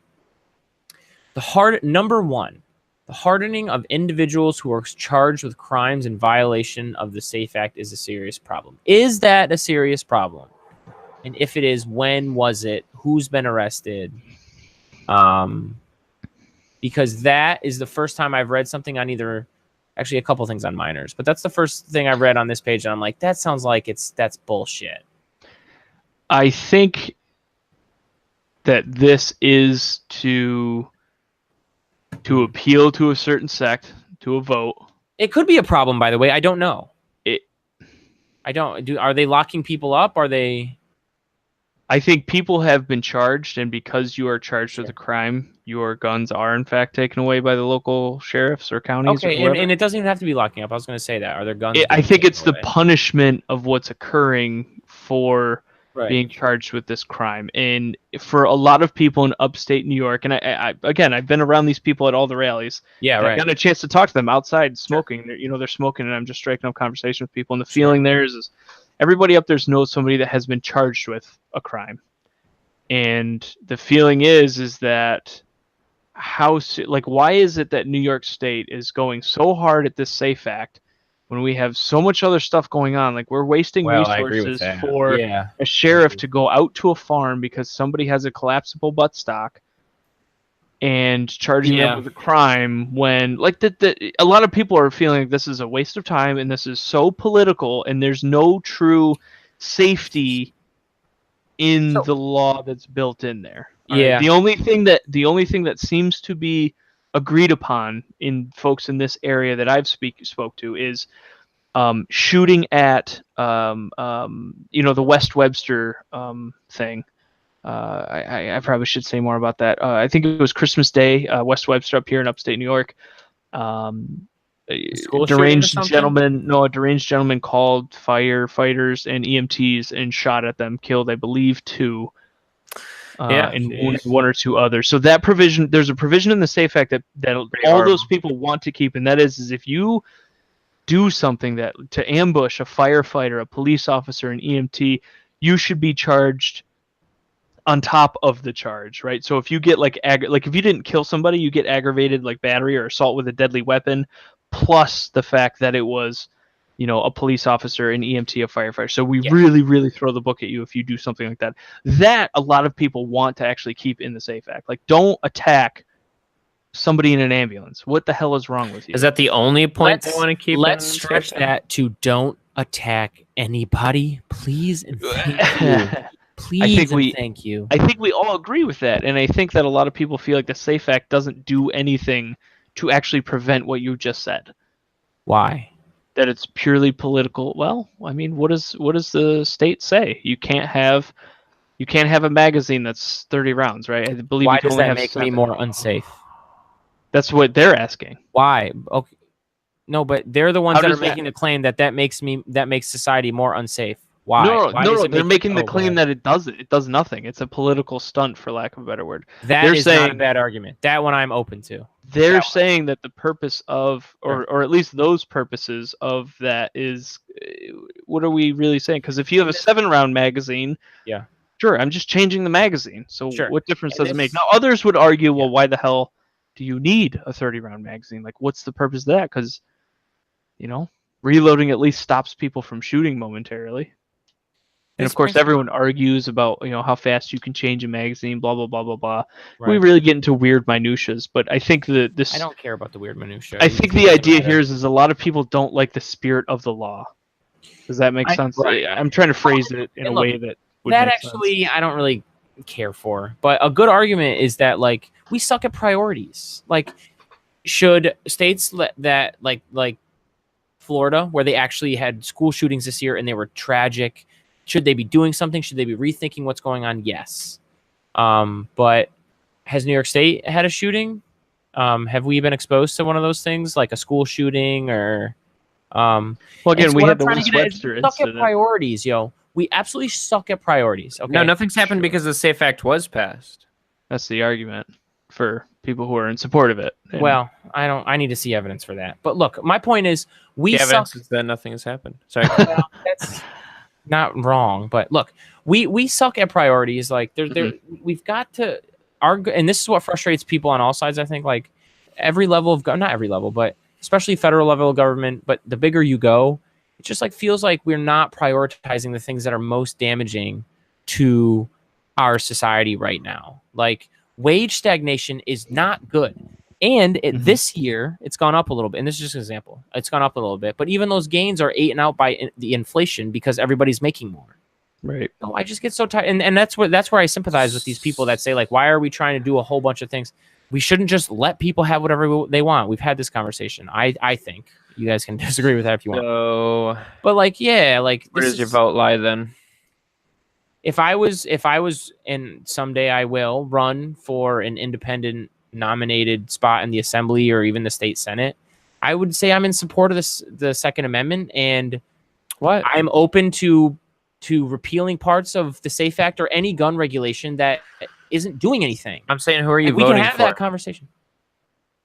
number one, the hardening of individuals who are charged with crimes in violation of the SAFE Act is a serious problem. Is that a serious problem? And if it is, when was it? Who's been arrested? Because that is the first time I've read something on actually a couple things on minors, but that's the first thing I've read on this page, and I'm like, that sounds like that's bullshit. I think that this is to appeal to a certain sect, to a vote. It could be a problem, by the way. I don't know. Are they locking people up? Are they? I think people have been charged, and because you are charged with a crime, your guns are in fact taken away by the local sheriffs or counties. Okay, and it doesn't even have to be locking up. I was going to say that. Are there guns? I think it's the punishment of what's occurring for being charged with this crime. And for a lot of people in upstate New York, and I've been around these people at all the rallies. Yeah, right. I got a chance to talk to them outside smoking. Sure. They're smoking, and I'm just striking up conversation with people. And the feeling there is everybody up there knows somebody that has been charged with a crime. And the feeling is that why is it that New York State is going so hard at this SAFE Act when we have so much other stuff going on? Like, we're wasting resources for a sheriff to go out to a farm because somebody has a collapsible buttstock and charging them with a crime, when a lot of people are feeling like this is a waste of time and this is so political and there's no true safety in the law that's built in there. Yeah. The only thing that seems to be agreed upon in folks in this area that I've spoke to is shooting at the West Webster thing. I probably should say more about that. I think it was Christmas Day, West Webster up here in upstate New York. A deranged gentleman called firefighters and EMTs and shot at them, killed, I believe, 2. And wounded 1 or 2 others. So that provision, there's a provision in the SAFE Act that all those people want to keep, and that is if you do something that to ambush a firefighter, a police officer, an EMT, you should be charged on top of the charge, right? So if you get like if you didn't kill somebody, you get aggravated like battery or assault with a deadly weapon, plus the fact that it was, a police officer, an EMT, a firefighter. So we really, really throw the book at you if you do something like that. That a lot of people want to actually keep in the SAFE Act. Like, don't attack somebody in an ambulance. What the hell is wrong with you? Is that the only point they want to keep? Let's stretch that to don't attack anybody, please and thank you. Please and thank you. I think we all agree with that, and I think that a lot of people feel like the SAFE Act doesn't do anything to actually prevent what you just said. Why? That it's purely political. Well, I mean, what does the state say? You can't have a magazine that's 30 rounds, right? I believe. Why you can does only that have make 7. me more unsafe? That's what they're asking. Why? Okay. No, but they're the ones that are making the claim that makes society more unsafe. Why? No, they're making the claim that it doesn't. It does nothing. It's a political stunt, for lack of a better word. That is not a bad argument. That one I'm open to. They're saying that the purpose of, or at least those purposes of that is, what are we really saying? Because if you have a 7-round magazine, sure, I'm just changing the magazine. So what difference does it make? Now, others would argue, well, why the hell do you need a 30-round magazine? Like, what's the purpose of that? Because, reloading at least stops people from shooting momentarily. And of course, everyone argues about how fast you can change a magazine, blah blah blah blah blah. Right. We really get into weird minutiae, but I think I don't care about the weird minutiae. I think the idea here is a lot of people don't like the spirit of the law. Does that make sense? I'm trying to phrase it in a way that would make actually sense. I don't really care for. But a good argument is that we suck at priorities. Should states that like Florida, where they actually had school shootings this year and they were tragic. Should they be doing something? Should they be rethinking what's going on? Yes. But has New York State had a shooting? Have we been exposed to one of those things, like a school shooting or? Well, again, we had the West Webster incident. Suck at priorities, yo. We absolutely suck at priorities. Okay. No, nothing's happened because the SAFE Act was passed. That's the argument for people who are in support of it. And well, I need to see evidence for that. But look, my point is, we suck. Evidence is that nothing has happened. Sorry. Well, that's not wrong, but look, we suck at priorities. We've got to argue, and this is what frustrates people on all sides. I think every level of not every level, but especially federal level of government. But the bigger you go, it just feels like we're not prioritizing the things that are most damaging to our society right now. Wage stagnation is not good. And this year, it's gone up a little bit. And this is just an example. It's gone up a little bit. But even those gains are eaten out by the inflation because everybody's making more. Right. So I just get so tired. And that's where I sympathize with these people that say, why are we trying to do a whole bunch of things? We shouldn't just let people have whatever they want. We've had this conversation. I think. You guys can disagree with that if you want. So, but where does your vote lie then? If I was, and someday I will run for an independent nominated spot in the assembly or even the state senate, I would say I'm in support of the Second Amendment, and I'm open to repealing parts of the SAFE Act or any gun regulation that isn't doing anything. I'm saying, who are you voting for? We can have that conversation.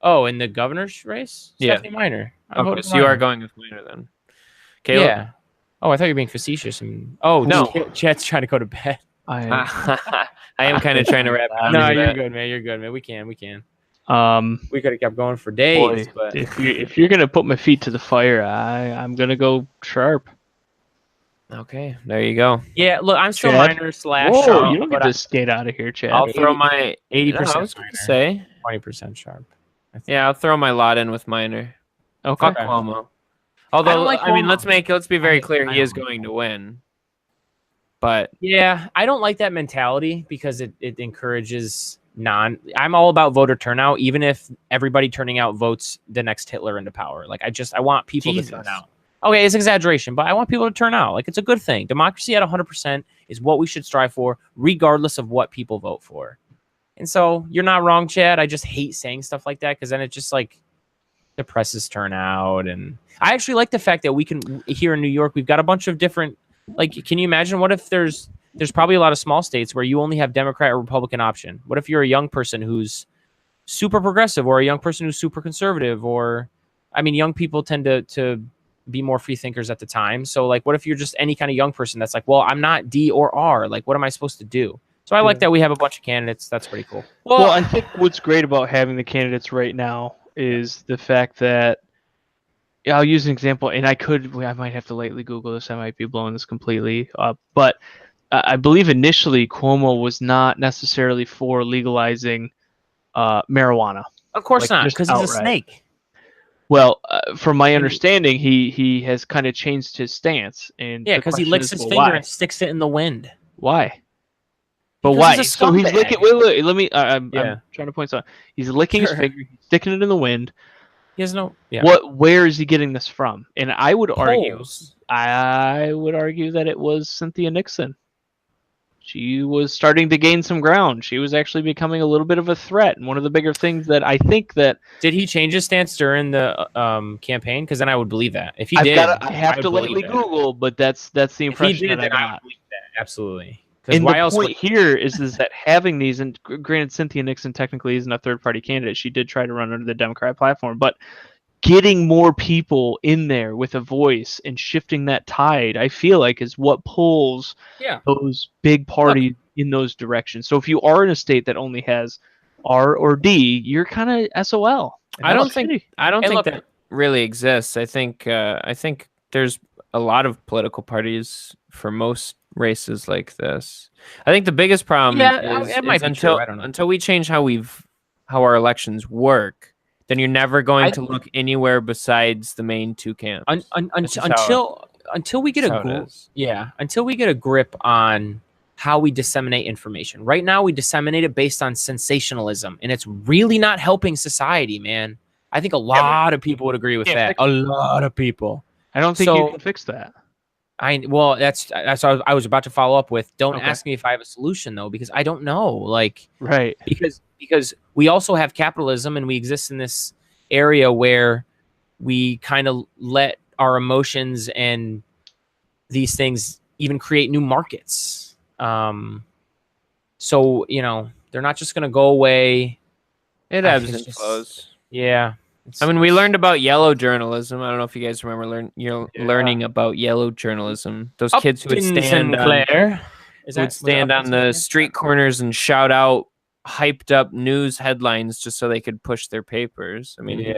Oh, in the governor's race? Stephanie Minor. Okay, so you are going with Minor then. Caleb? Yeah. Oh, I thought you were being facetious. No. Chet's trying to go to bed. I am kind of trying to wrap up. No, you're good, man. You're good, man. We can. We could have kept going for days. But if you're gonna put my feet to the fire, I'm gonna go sharp. Okay, there you go. Yeah, look, I'm still Minor / sharp. Whoa, you don't get to skate out of here, Chad. I'll throw my 80%. I was going to say 20% sharp. Yeah, I'll throw my lot in with Minor. Okay. Fuck Cuomo. Although, let's be very clear, he is going to win. But yeah, I don't like that mentality because it encourages I'm all about voter turnout, even if everybody turning out votes the next Hitler into power. I want people to turn out. Okay, it's exaggeration, but I want people to turn out. Like, it's a good thing. Democracy at 100% is what we should strive for, regardless of what people vote for. And so you're not wrong, Chad. I just hate saying stuff like that because then it just like depresses turnout. And I actually like the fact that we can, here in New York, we've got a bunch of different, like, can you imagine what if there's probably a lot of small states where you only have Democrat or Republican option? What if you're a young person who's super progressive or a young person who's super conservative? Or, I mean, young people tend to be more free thinkers at the time. So like, what if you're just any kind of young person that's like, well, I'm not D or R. Like, what am I supposed to do? So I like that we have a bunch of candidates. That's pretty cool. Well, I think what's great about having the candidates right now is the fact that, I'll use an example, and I might have to lightly Google this. I might be blowing this completely up. But I believe initially Cuomo was not necessarily for legalizing marijuana. Of course not, because he's a snake. Well, from my understanding, he has kind of changed his stance. And yeah, because he licks his finger and sticks it in the wind. Why? But why? So he's licking. Wait. Let me. I'm trying to point something. He's licking his finger. He's sticking it in the wind. He has no. Yeah. Where is he getting this from? And I would argue that it was Cynthia Nixon. She was starting to gain some ground. She was actually becoming a little bit of a threat. And one of the bigger things that I think that did he change his stance during the campaign? Because then I would believe that. If he did, I have to lightly Google, but that's the impression that I got. I would believe that. Absolutely. And the point here is that having these, and granted, Cynthia Nixon technically isn't a third-party candidate. She did try to run under the Democrat platform, but getting more people in there with a voice and shifting that tide, I feel like, is what pulls those big parties in those directions. So if you are in a state that only has R or D, you're kind of SOL. I don't think that really exists. I think there's a lot of political parties for most races like this. I think the biggest problem is until we change how our elections work, then you're never going to look anywhere besides the main two camps. Until we get a grip on how we disseminate information. Right now we disseminate it based on sensationalism, and it's really not helping society, man. I think a lot of people would agree with that. A lot of people. I don't think you can fix that. That's what I was about to follow up with. Don't ask me if I have a solution though, because I don't know. Like, right? Because we also have capitalism, and we exist in this area where we kind of let our emotions and these things even create new markets. So they're not just going to go away. It ebbs and flows. Yeah. I mean, we learned about yellow journalism. I don't know if you guys remember learning about yellow journalism. Those kids who would stand on the street corners and shout out hyped up news headlines just so they could push their papers. I mean,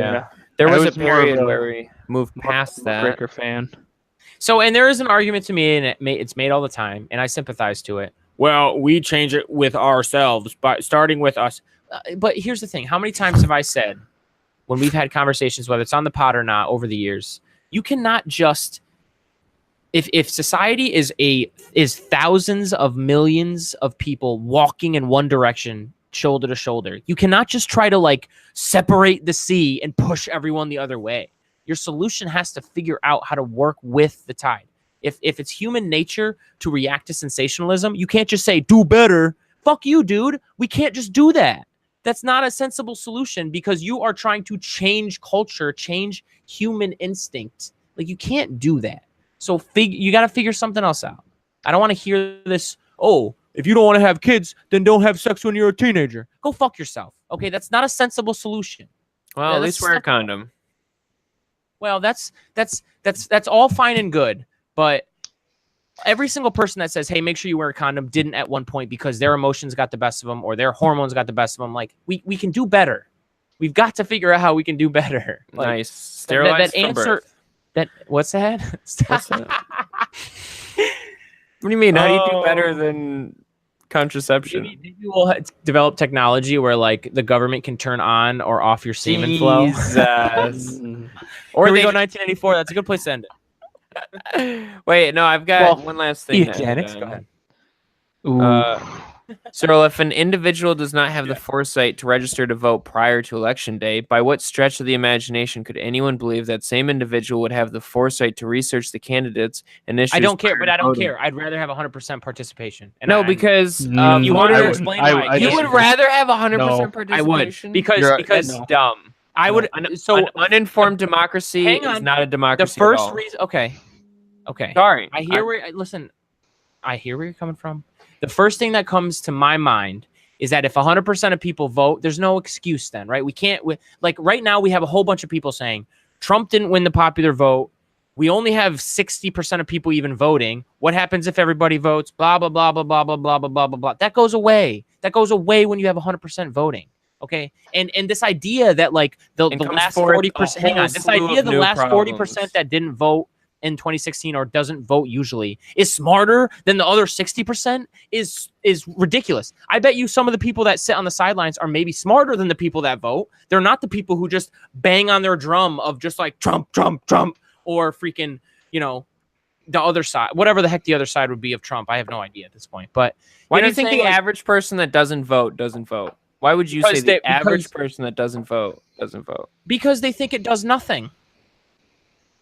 there was a period where we moved past that. Breaker fan. So, and there is an argument to me, and it's made all the time, and I sympathize to it. Well, we change it with ourselves, by starting with us. But here's the thing: how many times have I said, when we've had conversations, whether it's on the pod or not, over the years, you cannot just, if society is thousands of millions of people walking in one direction, shoulder to shoulder, you cannot just try to like separate the sea and push everyone the other way. Your solution has to figure out how to work with the tide. If it's human nature to react to sensationalism, you can't just say, do better. Fuck you, dude. We can't just do that. That's not a sensible solution, because you are trying to change culture, change human instinct. Like, you can't do that. So you got to figure something else out. I don't want to hear this, if you don't want to have kids, then don't have sex when you're a teenager. Go fuck yourself. Okay, that's not a sensible solution. Well, at least wear a condom. Well, that's all fine and good, but every single person that says, hey, make sure you wear a condom, didn't at one point because their emotions got the best of them or their hormones got the best of them. Like, we can do better. We've got to figure out how we can do better. Like, nice. Sterilize that answer. What's that? What's that? What do you mean? How do you do better than contraception? Maybe we'll develop technology where like the government can turn on or off your semen flow. Or they go 1984. That's a good place to end it. Wait, no, I've got one last thing. Eugenics. Go ahead. Cyril, if an individual does not have the foresight to register to vote prior to election day, by what stretch of the imagination could anyone believe that same individual would have the foresight to research the candidates and issues? I don't care, but I don't care. I'd rather have 100% participation. And no, because you want to explain why you would rather have 100% participation. I would, because that's dumb. I would. So an uninformed democracy is not a democracy. The first reason, okay. Sorry, I hear where you're coming from. The first thing that comes to my mind is that if 100% of people vote, there's no excuse then, right? We can't, like right now we have a whole bunch of people saying Trump didn't win the popular vote. We only have 60% of people even voting. What happens if everybody votes? Blah, blah, blah, blah, blah, blah, blah, blah, blah, blah, blah. That goes away. That goes away when you have 100% voting. Okay. And this idea that like the last 40%, hang on, this idea the last 40% that didn't vote in 2016 or doesn't vote usually is smarter than the other 60% is ridiculous. I bet you some of the people that sit on the sidelines are maybe smarter than the people that vote. They're not the people who just bang on their drum of just like Trump, Trump, Trump, or freaking, you know, the other side, whatever the heck the other side would be of Trump. I have no idea at this point. But why do you think the average person that doesn't vote doesn't vote? Why would you say the average person that doesn't vote doesn't vote? Because they think it does nothing.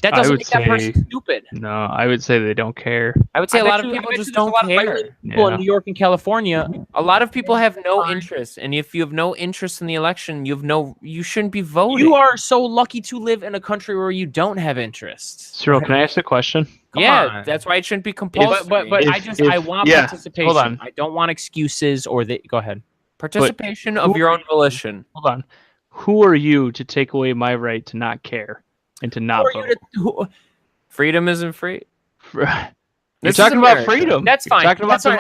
That doesn't make that person stupid. No, I would say they don't care. I would say a lot of people just don't care. People in New York and California, a lot of people have no interest, and if you have no interest in the election, you shouldn't be voting. You are so lucky to live in a country where you don't have interest. Cyril, can I ask a question? Come on. That's why it shouldn't be compulsory. But I want participation. Hold on. I don't want excuses or go ahead. Participation of your own volition. Hold on. Who are you to take away my right to not care? And to not vote. Freedom isn't free. You're talking about freedom. That's fine. That's fine.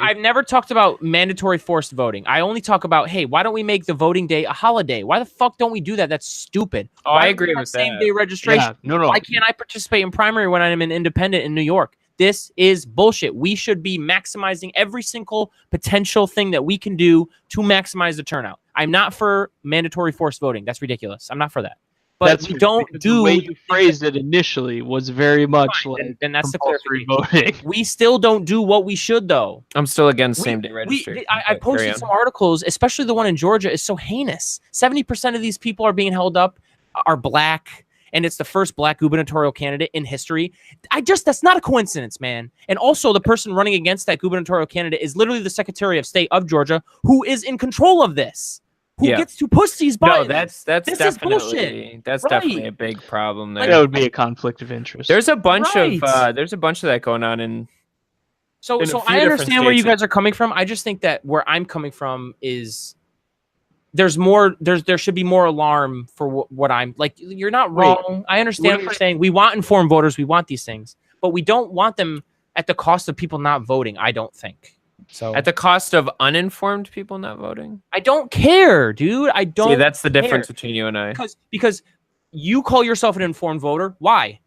I've never talked about mandatory forced voting. I only talk about, hey, why don't we make the voting day a holiday? Why the fuck don't we do that? That's stupid. Oh, I agree with that. Same day registration. Yeah, no. Why can't I participate in primary when I'm an independent in New York? This is bullshit. We should be maximizing every single potential thing that we can do to maximize the turnout. I'm not for mandatory forced voting. That's ridiculous. I'm not for that. But we don't do the way you phrased it initially was very much like and that's the compulsory voting. We still don't do what we should though. I'm still against same day registration. I posted some articles, especially the one in Georgia is so heinous. 70% of these people are being held up are black, and it's the first black gubernatorial candidate in history. That's not a coincidence, man. And also the person running against that gubernatorial candidate is literally the Secretary of State of Georgia, who is in control of this. Who gets to push these buttons? No, that's definitely definitely a big problem there. That would be a conflict of interest. There's a bunch of that going on in. So I understand where you guys are coming from. I just think that where I'm coming from is there should be more alarm for what I'm like. You're not wrong. I understand what you're saying. We want informed voters. We want these things, but we don't want them at the cost of people not voting. I don't think. So at the cost of uninformed people not voting? I don't care, dude. I don't. See, that's the difference between you and I. Because you call yourself an informed voter. Why?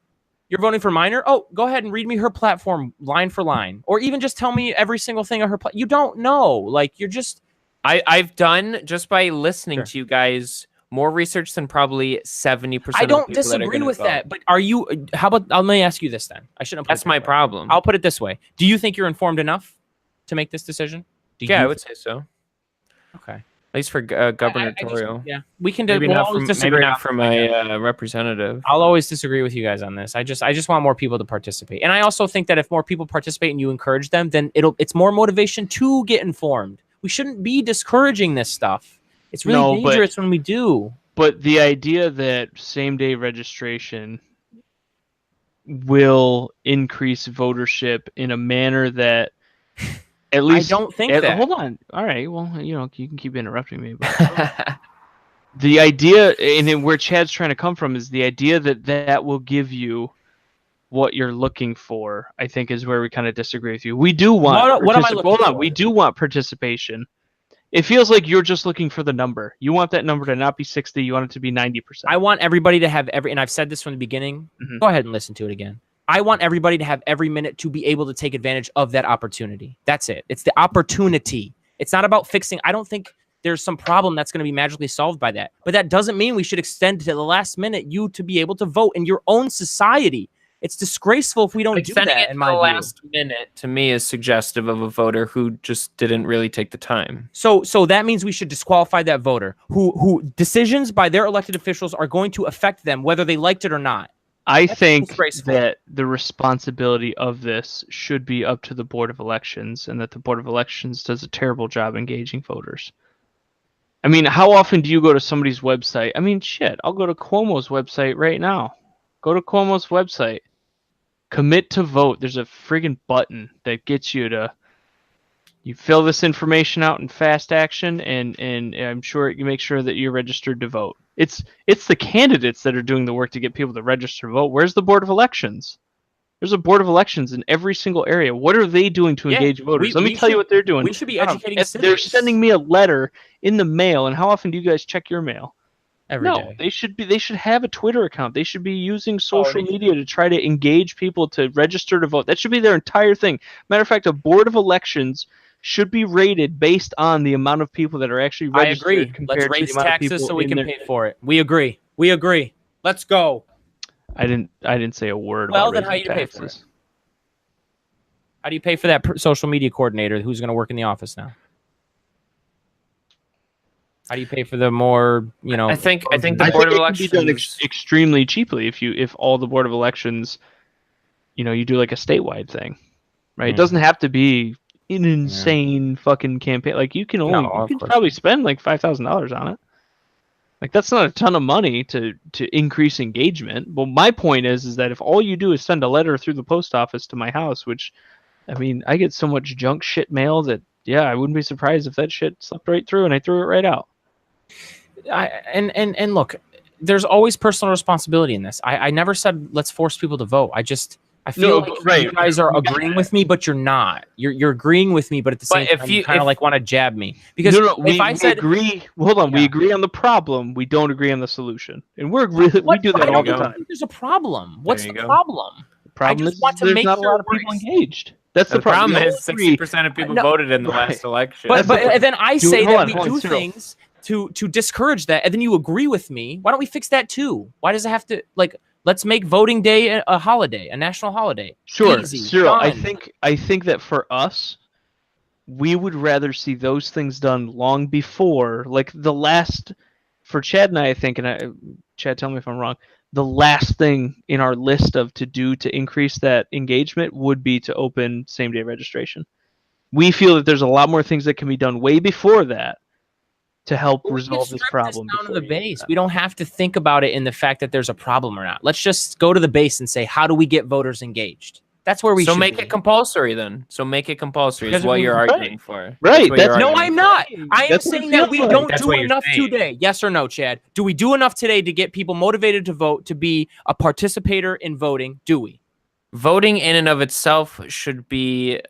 You're voting for Minor? Oh, go ahead and read me her platform line for line, or even just tell me every single thing of her. You don't know. Like you're just. I've done just by listening to you guys more research than probably 70%. I don't disagree with that, but are you? How about? Let me ask you this then. I shouldn't. That's my problem. I'll put it this way. Do you think you're informed enough to make this decision? I would say so. Okay. At least for gubernatorial. We can do. Maybe not from my representative. I'll always disagree with you guys on this. I just want more people to participate, and I also think that if more people participate and you encourage them, then it's more motivation to get informed. We shouldn't be discouraging this stuff. It's really dangerous when we do. But the idea that same-day registration will increase votership in a manner that at least I don't think that. Hold on. All right. Well, you can keep interrupting me. But the idea, and where Chad's trying to come from, is the idea that will give you what you're looking for. I think is where we kind of disagree with you. We do want. What am I looking for? We do want participation. It feels like you're just looking for the number. You want that number to not be 60. You want it to be 90%. I want everybody to have and I've said this from the beginning. Mm-hmm. Go ahead and listen to it again. I want everybody to have every minute to be able to take advantage of that opportunity. That's it. It's the opportunity. It's not about fixing. I don't think there's some problem that's going to be magically solved by that. But that doesn't mean we should extend to the last minute you to be able to vote in your own society. It's disgraceful if we don't do that. In my view, last minute to me is suggestive of a voter who just didn't really take the time. So that means we should disqualify that voter who decisions by their elected officials are going to affect them whether they liked it or not. I think that the responsibility of this should be up to the Board of Elections, and that the Board of Elections does a terrible job engaging voters. I mean, how often do you go to somebody's website? I mean, shit, I'll go to Cuomo's website right now. Go to Cuomo's website. Commit to vote. There's a friggin' button that gets you to... You fill this information out in fast action, and I'm sure you make sure that you're registered to vote. It's the candidates that are doing the work to get people to register to vote. Where's the Board of Elections? There's a Board of Elections in every single area. What are they doing to engage voters? Let me tell you what they're doing. We should be educating citizens. They're sending me a letter in the mail, and how often do you guys check your mail? Every day. They should have a Twitter account. They should be using social media to try to engage people to register to vote. That should be their entire thing. Matter of fact, a Board of Elections should be rated based on the amount of people that are actually registered. I agree. Let's raise taxes so we can pay for it. We agree. Let's go. I didn't say a word. Well, about then how do you pay taxes. for it? How do you pay for that social media coordinator who's going to work in the office now? How do you pay for the more, I think the Board of Elections can be done extremely cheaply if all the Board of Elections, you do like a statewide thing, right? It doesn't have to be an insane fucking campaign. Like you can probably spend like $5,000 on it. Like that's not a ton of money to increase engagement. Well, my point is that if all you do is send a letter through the post office to my house, which, I mean, I get so much junk shit mail that I wouldn't be surprised if that shit slipped right through and I threw it right out. And look, there's always personal responsibility in this. I never said let's force people to vote. I feel like you guys are agreeing with me, but you're not. You're agreeing with me, but at the same time, you kind of like want to jab me because we agree. Hold on, we agree on the problem. We don't agree on the solution, and we do that all the time. There's a problem. What's the problem? The problem is there's not a lot of people engaged. That's the problem. Is 60% of people voted in the last election. But then I say that we do things to discourage that, and then you agree with me. Why don't we fix that too? Why does it have to Let's make voting day a holiday, a national holiday. Sure, easy, Cyril. I think that for us, we would rather see those things done long before, like the last. For Chad and I think, Chad, tell me if I'm wrong. The last thing in our list to increase that engagement would be to open same-day registration. We feel that there's a lot more things that can be done way before that to help resolve this problem. Down to the base. We don't have to think about it in the fact that there's a problem or not. Let's just go to the base and say, how do we get voters engaged? That's where we should make it compulsory then. So make it compulsory is what you're arguing for. Right. No, I'm not. I am saying that we don't do enough today. Yes or no, Chad? Do we do enough today to get people motivated to vote, to be a participator in voting? Do we? Voting in and of itself should be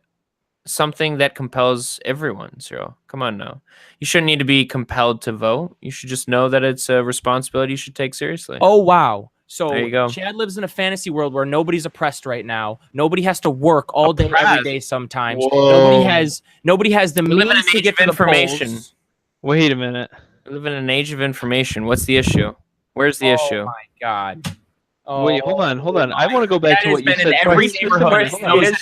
something that compels everyone, Cyril. Come on now. You shouldn't need to be compelled to vote. You should just know that it's a responsibility you should take seriously. Oh, wow. So there you go. Chad lives in a fantasy world where nobody's oppressed right now. Nobody has to work all day, every day sometimes. Whoa. Nobody has the means to get to information. Wait a minute. We live in an age of information. What's the issue? Where's the issue? Oh, my God. Wait, hold on. I want to go back to what you said.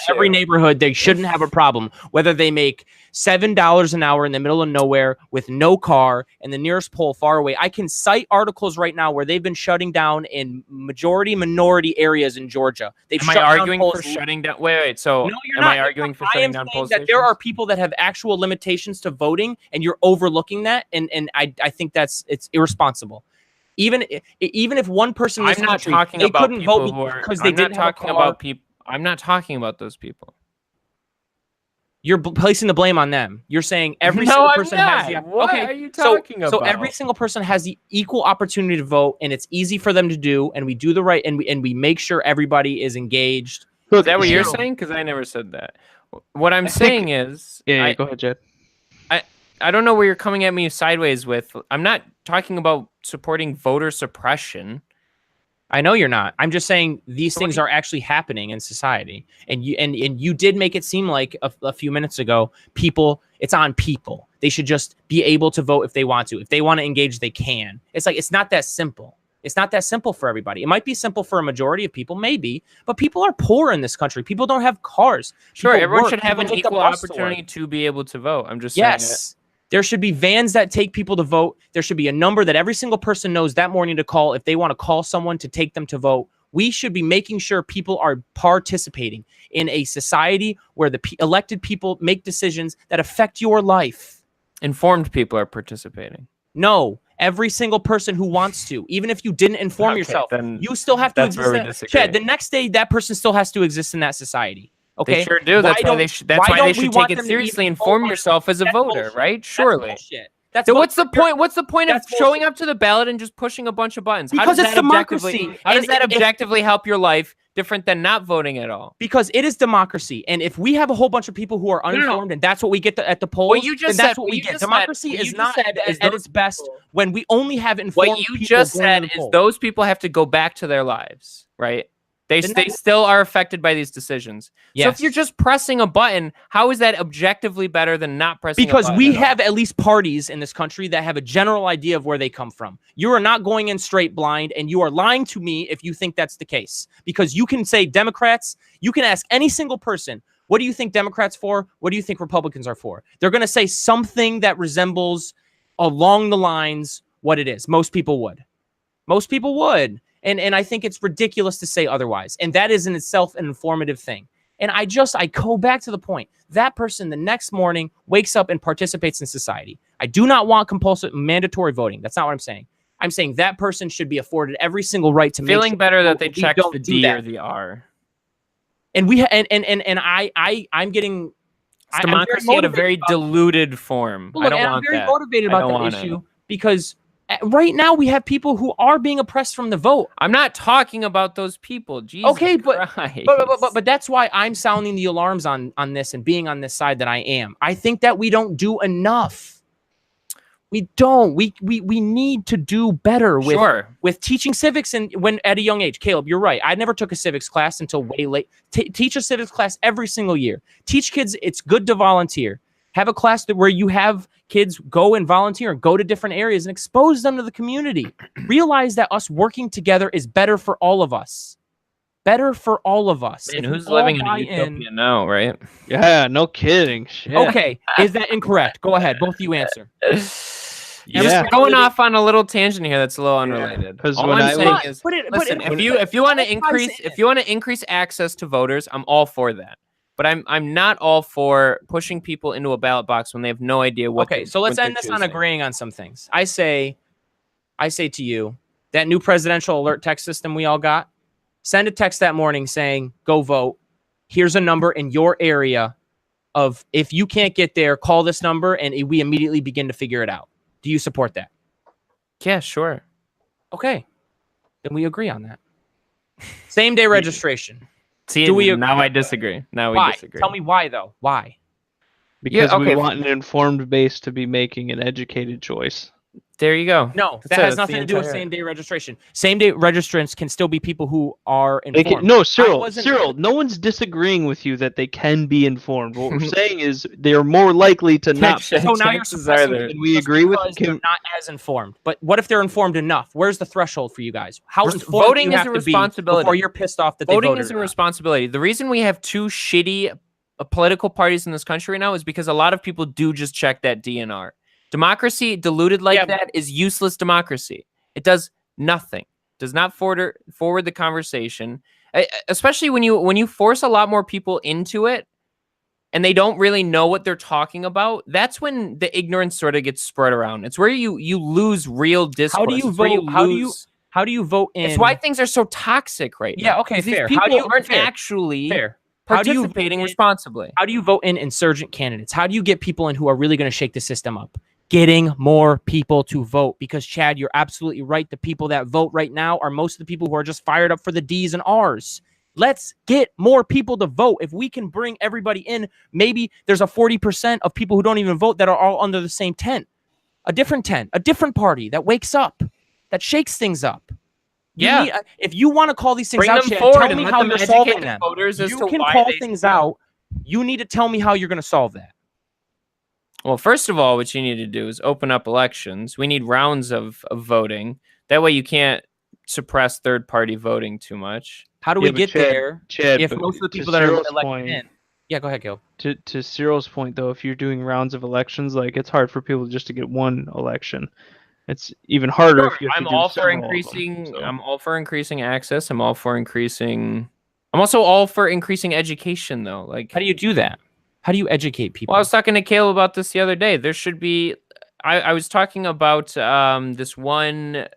Every neighborhood, they shouldn't have a problem. Whether they make $7 an hour in the middle of nowhere with no car and the nearest pole far away. I can cite articles right now where they've been shutting down in minority areas in Georgia. Am I arguing for shutting down? Wait. So no, you're not. I arguing for shutting down poll stations? There are people that have actual limitations to voting, and you're overlooking that. And I think it's irresponsible. Even if one person in this country, they couldn't vote because they didn't have a car. I'm not talking about those people. You're placing the blame on them. You're saying every single person has the What are you talking about? So every single person has the equal opportunity to vote, and it's easy for them to do, and we do the right, and we make sure everybody is engaged. Is that what you're saying? Because I never said that. What I'm saying is... Yeah, go ahead, Jed. I don't know where you're coming at me sideways with. I'm not talking about supporting voter suppression. I know you're not. I'm just saying these things are actually happening in society. And you did make it seem like a few minutes ago, it's on people. They should just be able to vote if they want to. If they want to engage, they can. It's not that simple. It's not that simple for everybody. It might be simple for a majority of people, maybe, but people are poor in this country. People don't have cars. Sure, people everyone work. should have People an take the equal bus opportunity to be able to vote. I'm just yes. saying There should be vans that take people to vote. There should be a number that every single person knows that morning to call if they want to call someone to take them to vote. We should be making sure people are participating in a society where the elected people make decisions that affect your life. Informed people are participating. No, every single person who wants to, even if you didn't inform yourself, you still have to exist. Chad, the next day, that person still has to exist in that society. Okay, they sure do. That's why they should. That's why they should take it seriously. Inform yourself as a voter, right? Surely. So what's the point? What's the point of showing up to the ballot and just pushing a bunch of buttons? Because it's democracy. How does that objectively help your life different than not voting at all? Because it is democracy, and if we have a whole bunch of people who are uninformed, and that's what we get at the polls, then that's what we get. Democracy is not at its best when we only have informed people. What you just said is those people have to go back to their lives, right? They still are affected by these decisions. Yes. So if you're just pressing a button, how is that objectively better than not pressing a button? Because we have at least parties in this country that have a general idea of where they come from. You are not going in straight blind, and you are lying to me if you think that's the case. Because you can say Democrats, you can ask any single person, what do you think Democrats for? What do you think Republicans are for? They're going to say something that resembles along the lines what it is. Most people would. Most people would. And I think it's ridiculous to say otherwise. And that is in itself an informative thing. And I go back to the point. That person the next morning wakes up and participates in society. I do not want compulsory mandatory voting. That's not what I'm saying. I'm saying that person should be afforded every single right to feeling make better that they checked the D or the R. And I'm getting it's democracy at a very diluted form. Look, I'm very motivated about that issue because right now we have people who are being oppressed from the vote. I'm not talking about those people. Jesus okay, Christ. but that's why I'm sounding the alarms on this and being on this side that I am. I think that we don't do enough. We don't. We need to do better with teaching civics and when at a young age. Caleb, you're right. I never took a civics class until way late. Teach a civics class every single year. Teach kids it's good to volunteer. Have a class where you have kids go and volunteer and go to different areas and expose them to the community. Realize that us working together is better for all of us. Better for all of us. And who's living in a utopia now, right? Yeah, no kidding. Shit. Okay, is that incorrect? Go ahead, both of you answer. Yeah, we're going off on a little tangent here that's a little unrelated. Because all I'm saying is, listen, if you want to increase access to voters, I'm all for that. But I'm not all for pushing people into a ballot box when they have no idea what. Okay, so let's end this on agreeing on some things. I say to you, that new presidential alert text system we all got, send a text that morning saying, go vote. Here's a number in your area of if you can't get there, call this number, and we immediately begin to figure it out. Do you support that? Yeah, sure. Okay, then we agree on that. Same day registration. See, now I disagree. Now we disagree. Tell me why, though. Why? Because we want an informed base to be making an educated choice. There you go. No, that has nothing to do with same-day registration. Same-day registrants can still be people who are informed. No, Cyril, no one's disagreeing with you that they can be informed. What we're saying is they're more likely to not. So now you're suppressing. We agree with they're not as informed. But what if they're informed enough? Where's the threshold for you guys? How informed voting do you is have a to be responsibility before you're pissed off that they voted? Voting is a responsibility. The reason we have two shitty political parties in this country right now is because a lot of people do just check that DNR. Democracy diluted like that is useless democracy. It does nothing. Does not forward the conversation, especially when you force a lot more people into it and they don't really know what they're talking about. That's when the ignorance sort of gets spread around. It's where you lose real discourse. How do you vote? How do you vote in? It's why things are so toxic right now. Yeah, okay, fair. These people aren't actually participating responsibly. How do you vote in insurgent candidates? How do you get people in who are really going to shake the system up? Getting more people to vote, because Chad, you're absolutely right. The people that vote right now are most of the people who are just fired up for the D's and R's. Let's get more people to vote. If we can bring everybody in, maybe there's a 40% of people who don't even vote that are all under the same tent, a different party that wakes up, that shakes things up. If you want to call these things out, Chad, tell me how you're solving them. You can call things out. You need to tell me how you're going to solve that. Well, first of all, what you need to do is open up elections. We need rounds of voting. That way you can't suppress third-party voting too much. How do we get there? Chad, if most of the people that are elected in. Yeah, go ahead, Gil. To Cyril's point, though, if you're doing rounds of elections, like it's hard for people just to get one election. It's even harder if you have to do several of them, so. I'm all for increasing access. I'm also all for increasing education, though. Like, how do you do that? How do you educate people? Well, I was talking to Caleb about this the other day. There should be. I was talking about this one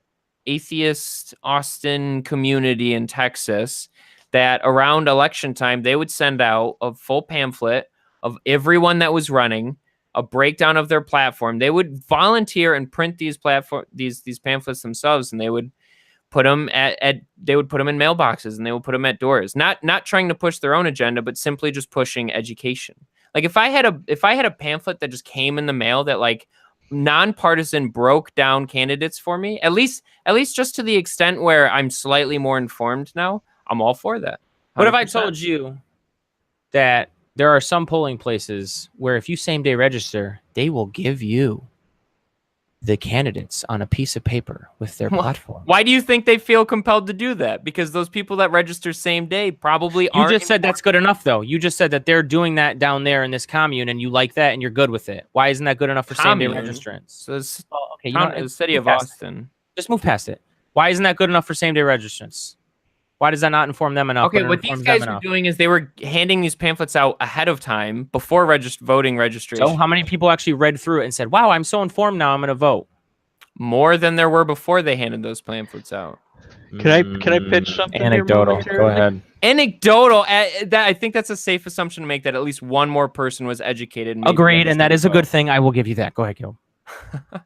atheist Austin community in Texas that around election time they would send out a full pamphlet of everyone that was running, a breakdown of their platform. They would volunteer and print these pamphlets themselves, and they would put them in mailboxes, and they would put them at doors. Not trying to push their own agenda, but simply just pushing education. Like if I had a pamphlet that just came in the mail that like nonpartisan broke down candidates for me, at least just to the extent where I'm slightly more informed now, I'm all for that. 100%. What if I told you that there are some polling places where if you same-day register, they will give you the candidates on a piece of paper with their platform? Why do you think they feel compelled to do that? Because those people that register same day probably aren't. You just said that's good enough, though. You just said that they're doing that down there in this commune, and you like that, and you're good with it. Why isn't that good enough for same-day registrants? So the city of Austin. Just move past it. Why isn't that good enough for same-day registrants? Why does that not inform them enough? Okay, what these guys were doing is they were handing these pamphlets out ahead of time before voting registration. So how many people actually read through it and said, wow, I'm so informed now, I'm going to vote? More than there were before they handed those pamphlets out. Can I pitch something? Anecdotal. Go ahead. Anecdotal. I think that's a safe assumption to make, that at least one more person was educated. Agreed, and that is a good thing. I will give you that. Go ahead, Gil.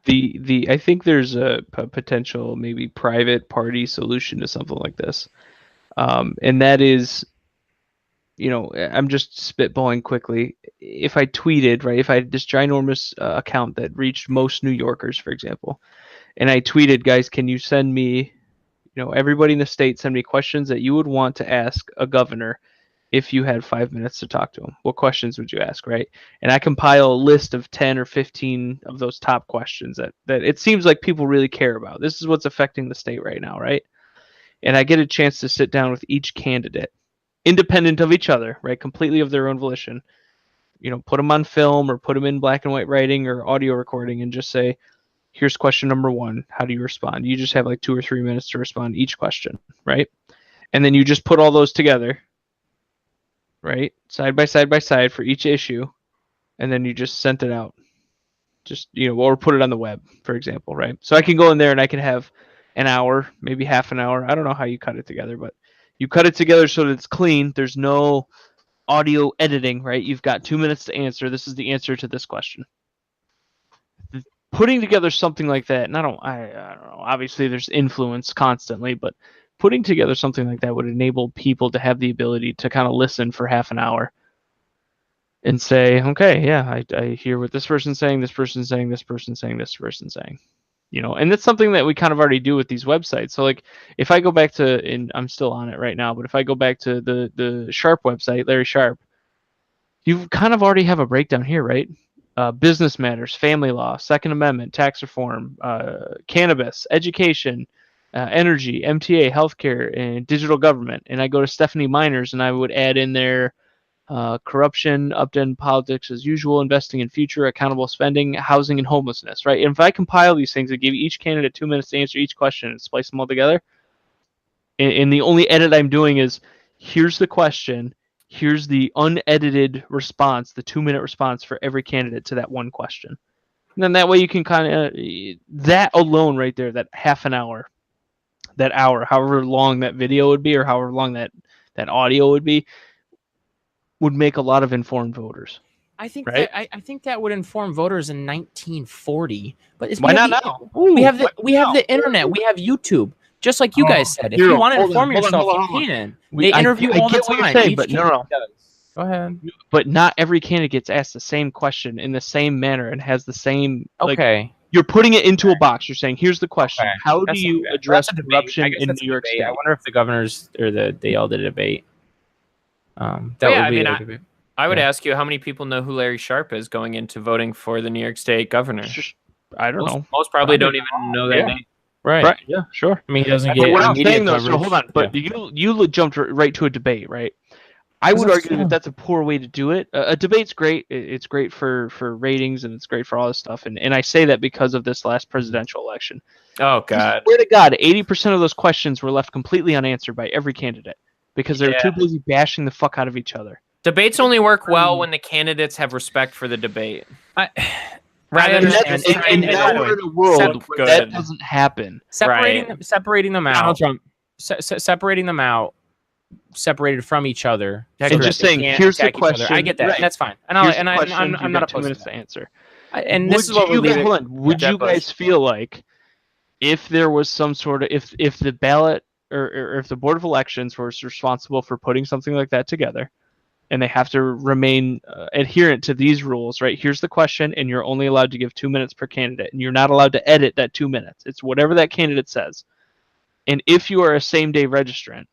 I think there's a potential maybe private party solution to something like this. And that is, I'm just spitballing quickly. If I tweeted, right, if I had this ginormous account that reached most New Yorkers, for example, and I tweeted, guys, can you send me, everybody in the state, send me questions that you would want to ask a governor if you had 5 minutes to talk to him? What questions would you ask, right? And I compile a list of 10 or 15 of those top questions that it seems like people really care about. This is what's affecting the state right now, right? And I get a chance to sit down with each candidate, independent of each other, right? Completely of their own volition. Put them on film or put them in black and white writing or audio recording and just say, here's question number 1. How do you respond? You just have like 2 or 3 minutes to respond to each question, right? And then you just put all those together, right? Side by side for each issue. And then you just sent it out. Just, or put it on the web, for example, right? So I can go in there and I can have an hour, maybe half an hour. I don't know how you cut it together, but you cut it together so that it's clean. There's no audio editing, right? You've got 2 minutes to answer. This is the answer to this question. Putting together something like that, and I don't know. Obviously, there's influence constantly, but putting together something like that would enable people to have the ability to kind of listen for half an hour and say, okay, yeah, I hear what this person's saying, this person's saying, this person's saying, this person's saying. And that's something that we kind of already do with these websites. So like if I go back to, and I'm still on it right now, but if I go back to the Sharp website, Larry Sharp, you kind of already have a breakdown here, right? Business matters, family law, Second Amendment, tax reform, cannabis, education, energy, MTA, healthcare, and digital government. And I go to Stephanie Miners and I would add in there corruption, updated politics as usual, investing in future, accountable spending, housing, and homelessness, right? And if I compile these things and give each candidate 2 minutes to answer each question and splice them all together, and the only edit I'm doing is, here's the question, here's the unedited response, the 2-minute response for every candidate to that one question. And then that way you can kind of, that alone right there, that half an hour, that hour, however long that video would be or however long that audio would be, would make a lot of informed voters. I think right? I think that would inform voters in 1940. But why not now? We have the internet. We have YouTube. Just like you guys said, if you want to inform yourself, you can. They interview all the time. Saying, but no. Go ahead. But not every candidate gets asked the same question in the same manner and has the same. Okay. Like, you're putting it into a box. You're saying, here's the question. Okay. How do you address corruption in New York State? I wonder if the governors or they all did a debate. I would ask you, how many people know who Larry Sharp is going into voting for the New York State governor? I don't know. Most probably don't even know that name. Right. Yeah, sure. I mean, he doesn't get what I'm saying, though, coverage. so hold on. But you jumped right to a debate, right? I would argue that that's a poor way to do it. A debate's great. It's great for ratings, and it's great for all this stuff. And I say that because of this last presidential election. Oh, God. I swear to God, 80% of those questions were left completely unanswered by every candidate because they were too busy bashing the fuck out of each other. Debates only work well when the candidates have respect for the debate. I understand. And now we're in a world where that doesn't happen. Separating them out. Donald Trump. Separating them out. Separated from each other. And just saying, here's the question. I get that. Right. That's fine. And I'm not opposed 2 minutes to answer. And this is what we're leaving. Hold on. Would you guys feel like if there was some sort of if the ballot or if the Board of Elections was responsible for putting something like that together, and they have to remain adherent to these rules, right? Here's the question, and you're only allowed to give 2 minutes per candidate, and you're not allowed to edit that 2 minutes. It's whatever that candidate says. And if you are a same-day registrant,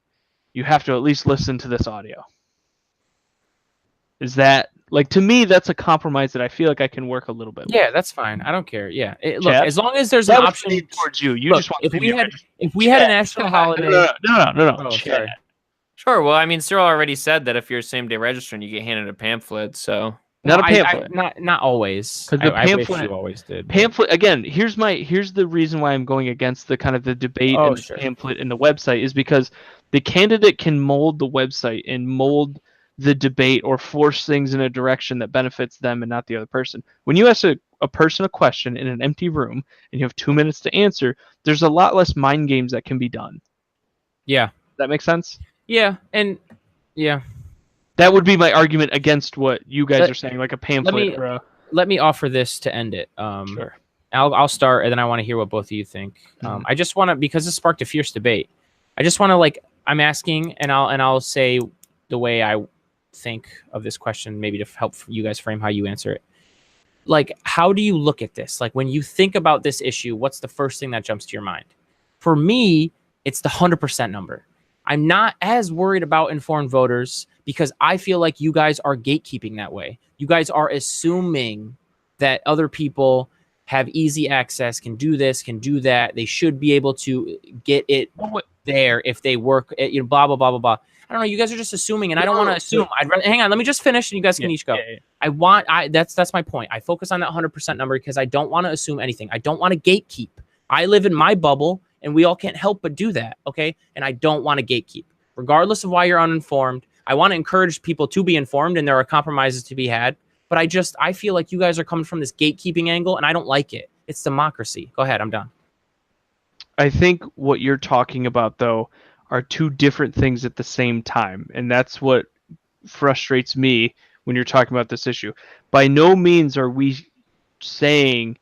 you have to at least listen to this audio. Is that, like, to me, that's a compromise that I feel like I can work a little bit with. Yeah, that's fine. I don't care. Yeah. Look, as long as there's an option towards you. Look, just want if we had a national holiday. No. Oh, sorry. Sure. Well, I mean, Cyril already said that if you're a same-day registrant, you get handed a pamphlet, so... Not a pamphlet. Not always. Because the I wish pamphlet you always did. Pamphlet again. Here's the reason why I'm going against the kind of the debate and the pamphlet and the website is because the candidate can mold the website and mold the debate or force things in a direction that benefits them and not the other person. When you ask a person a question in an empty room and you have 2 minutes to answer, there's a lot less mind games that can be done. Yeah. Does that make sense? Yeah, and yeah. That would be my argument against what you guys are saying, like a pamphlet. Let me offer this to end it. Sure. I'll start, and then I want to hear what both of you think. I just want to, because this sparked a fierce debate. I just want to, I'm asking, and I'll say the way I think of this question, maybe to help you guys frame how you answer it. Like, how do you look at this? Like, when you think about this issue, what's the first thing that jumps to your mind? For me, it's the 100% number. I'm not as worried about informed voters because I feel like you guys are gatekeeping that way. You guys are assuming that other people have easy access, can do this, can do that. They should be able to get it there if they work, blah, blah, blah, blah, blah. I don't know. You guys are just assuming, and I don't want to assume. Hang on. Let me just finish, and you guys can each go. Yeah. That's my point. I focus on that 100% number because I don't want to assume anything. I don't want to gatekeep. I live in my bubble, and we all can't help but do that, okay? And I don't want to gatekeep. Regardless of why you're uninformed, I want to encourage people to be informed, and there are compromises to be had. But I feel like you guys are coming from this gatekeeping angle, and I don't like it. It's democracy. Go ahead. I'm done. I think what you're talking about, though, are two different things at the same time. And that's what frustrates me when you're talking about this issue. By no means are we saying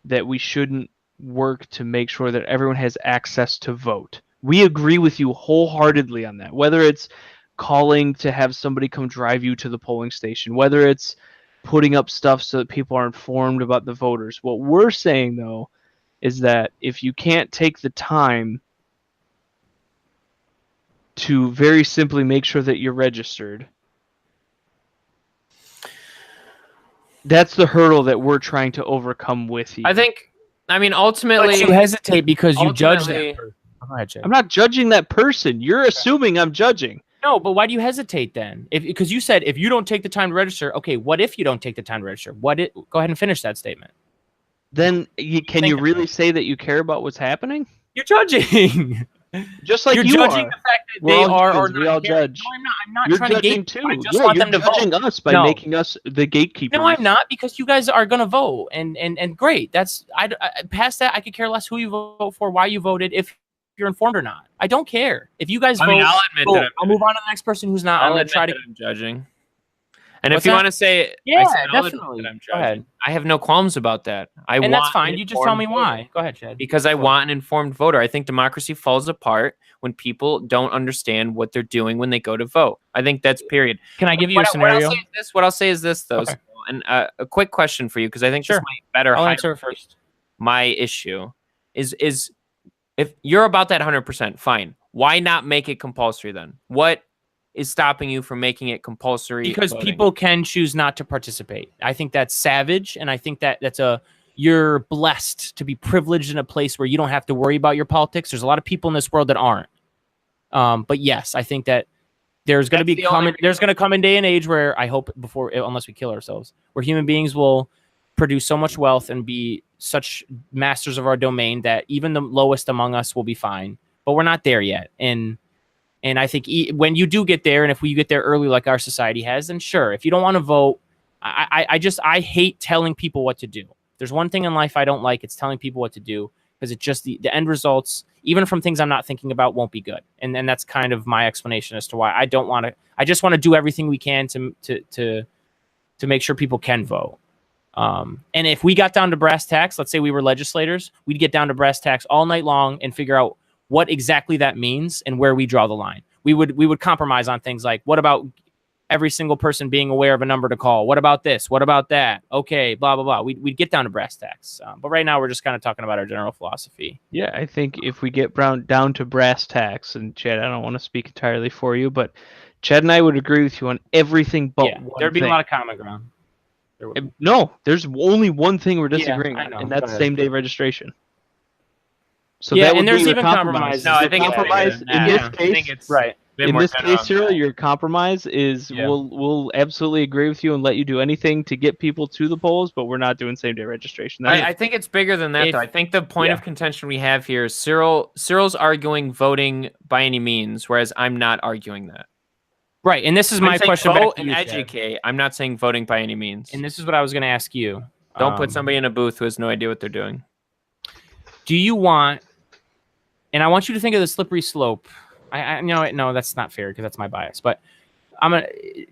that we shouldn't work to make sure that everyone has access to vote. We agree with you wholeheartedly on that. Whether it's calling to have somebody come drive you to the polling station, whether it's putting up stuff so that people are informed about the voters. What we're saying, though, is that if you can't take the time to very simply make sure that you're registered, that's the hurdle that we're trying to overcome with you. Ultimately... But you hesitate because you judge that person. I'm not judging that person. You're assuming I'm judging. No, but why do you hesitate then? Because you said if you don't take the time to register, okay, what if you don't take the time to register? Go ahead and finish that statement. Then can you really say that you care about what's happening? You're judging. Just like you're judging the fact that they are or we all judge. No, I'm not you're trying to judging gate too. I just want them to judging vote. us by making us the gatekeepers. No, I'm not, because you guys are going to vote, and great. That's past that. I could care less who you vote for, why you voted, if you're informed or not. I don't care. If you guys vote, I'll admit that I'll move on to the next person who's not. I'm going to try to. I'm judging. And if you want to say, definitely. I'm judging. Go ahead. I have no qualms about that. And that's fine. You just tell me why. Go ahead, Chad. Because I want an informed voter. I think democracy falls apart when people don't understand what they're doing when they go to vote. I think that's period. Can I give you a scenario? What I'll say is this, though. Okay. And a quick question for you, because I think this might better I'll answer it first. My issue is if you're about that 100%, fine. Why not make it compulsory then? What is stopping you from making it compulsory? Because voting? People can choose not to participate. I think that's savage, and I think that's a you're blessed to be privileged in a place where you don't have to worry about your politics. There's a lot of people in this world that aren't. But yes, I think that there's going to come a day and age where I hope unless we kill ourselves, where human beings will produce so much wealth and be such masters of our domain that even the lowest among us will be fine. But we're not there yet. And I think when you do get there, and if we get there early like our society has, then sure. If you don't want to vote, I hate telling people what to do. There's one thing in life I don't like. It's telling people what to do, because it just the end results, even from things I'm not thinking about, won't be good. And that's kind of my explanation as to why I don't want to. I just want to do everything we can to make sure people can vote. And if we got down to brass tacks, let's say we were legislators, we'd get down to brass tacks all night long and figure out what exactly that means and where we draw the line. We would compromise on things like, what about every single person being aware of a number to call? What about this? What about that? Okay, blah, blah, blah. We'd get down to brass tacks. But right now we're just kind of talking about our general philosophy. Yeah, I think if we get down to brass tacks, and Chad, I don't want to speak entirely for you, but Chad and I would agree with you on everything but one there'd be thing. a lot of common ground. No, there's only one thing we're disagreeing on, and that's same-day registration. So that would there's be even compromise. No, I think compromise in this case, it's right. In this case, Cyril, your compromise is we'll absolutely agree with you and let you do anything to get people to the polls, but we're not doing same-day registration. I think it's bigger than that, though. I think the point of contention we have here is Cyril's arguing voting by any means, whereas I'm not arguing that. Right, and this is my question. Vote and educate. I'm not saying voting by any means. And this is what I was going to ask you. Don't put somebody in a booth who has no idea what they're doing. Do you want, and I want you to think of the slippery slope. No, that's not fair because that's my bias. But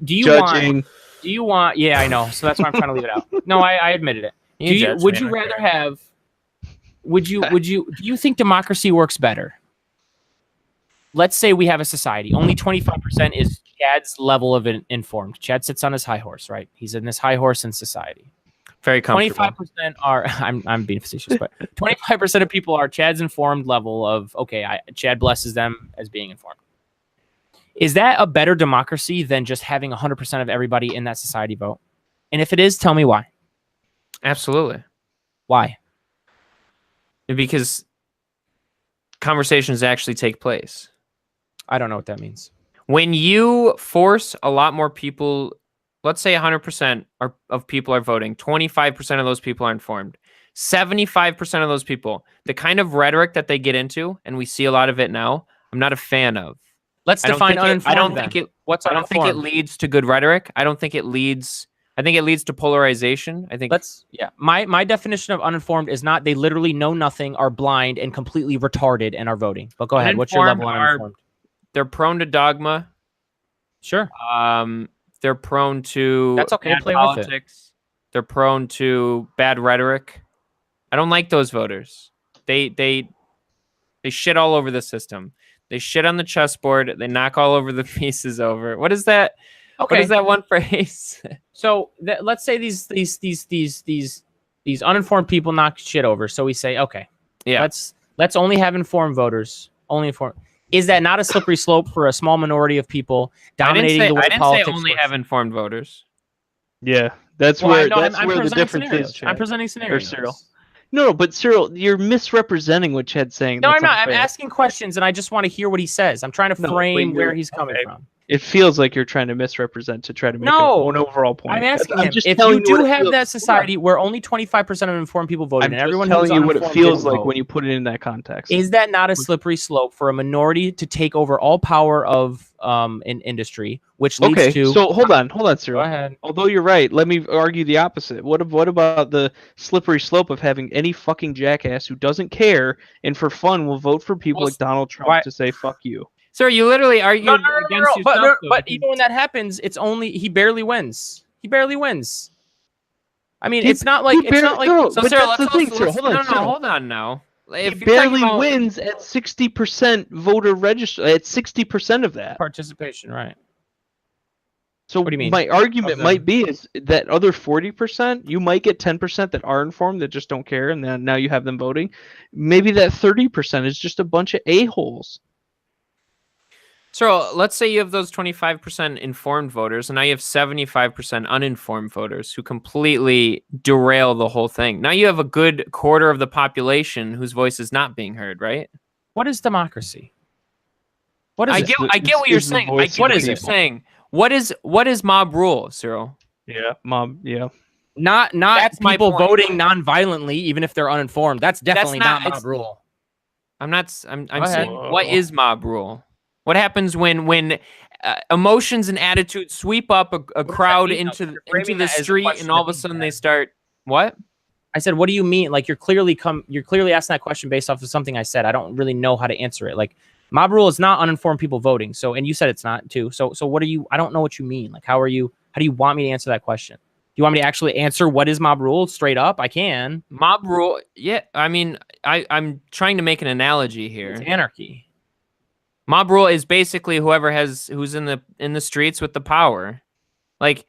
do you want? Yeah, I know. So that's why I'm trying to leave it out. No, I admitted it. Would you rather have? Do you think democracy works better? Let's say we have a society. Only 25% is Chad's level of informed. Chad sits on his high horse, right? He's in this high horse in society. Very comfortable. 25% are, I'm being facetious, but 25% of people are Chad's informed level of, Chad blesses them as being informed. Is that a better democracy than just having 100% of everybody in that society vote? And if it is, tell me why. Absolutely. Why? Because conversations actually take place. I don't know what that means. When you force a lot more people, let's say 100% of people are voting, 25% of those people are informed, 75% of those people, the kind of rhetoric that they get into, and we see a lot of it now, I'm not a fan of. Let's define uninformed. I don't think it leads to good rhetoric. I think it leads to polarization. My definition of uninformed is not they literally know nothing, are blind, and completely retarded and are voting. But go ahead. What's your level of uninformed? They're prone to dogma. Sure. They're prone to bad politics. They're prone to bad rhetoric. I don't like those voters. They shit all over the system. They shit on the chessboard. They knock all over the pieces over. What is that? Okay. What is that one phrase? So let's say these uninformed people knock shit over. So we say, okay, let's only have informed voters. Only informed. Is that not a slippery slope for a small minority of people dominating the way politics I didn't say only have informed voters. Yeah, that's where the difference is. Chad. I'm presenting scenarios. Cyril. No, but Cyril, you're misrepresenting what Chad's saying. No, I'm not. I'm asking questions, and I just want to hear what he says. I'm trying to frame where he's coming from. It feels like you're trying to misrepresent to try to make an overall point. I'm asking him, if you do have that society where only 25% of informed people voted, and everyone telling you what it feels like when you put it in that context. Is that not a slippery slope for a minority to take over all power of an industry, which leads to... So hold on, Cyril. Go ahead. Although you're right, let me argue the opposite. What about the slippery slope of having any fucking jackass who doesn't care and for fun will vote for people like Donald Trump to say fuck you? Sir, you literally argued against yourself. But even when that happens, it's only he barely wins. He barely wins. I mean, it's not like No, so but Sarah, that's the thing, Sarah. Hold on now. If he barely wins at 60% voter register, at 60% of that participation, right? So what do you mean? My argument might be is that other 40%, you might get 10% that are informed that just don't care, and then now you have them voting. Maybe that 30% is just a bunch of a-holes. So let's say you have those 25% informed voters, and now you have 75% uninformed voters who completely derail the whole thing. Now you have a good quarter of the population whose voice is not being heard, right? What is democracy? What is it? I get what you're saying. I get what you're saying. What is mob rule, Cyril? Yeah, mob. Yeah. Not people voting non-violently, even if they're uninformed. That's definitely not mob rule. I'm saying, what is mob rule? What happens when emotions and attitudes sweep up a crowd into the street, and all of a sudden they start what? I said, what do you mean? Like you're clearly asking that question based off of something I said. I don't really know how to answer it. Like mob rule is not uninformed people voting. So, and you said it's not too. So what are you? I don't know what you mean. Like how do you want me to answer that question? Do you want me to actually answer what is mob rule straight up? I can. Mob rule, yeah. I mean, I'm trying to make an analogy here. It's anarchy. Mob rule is basically who's in the streets with the power. Like,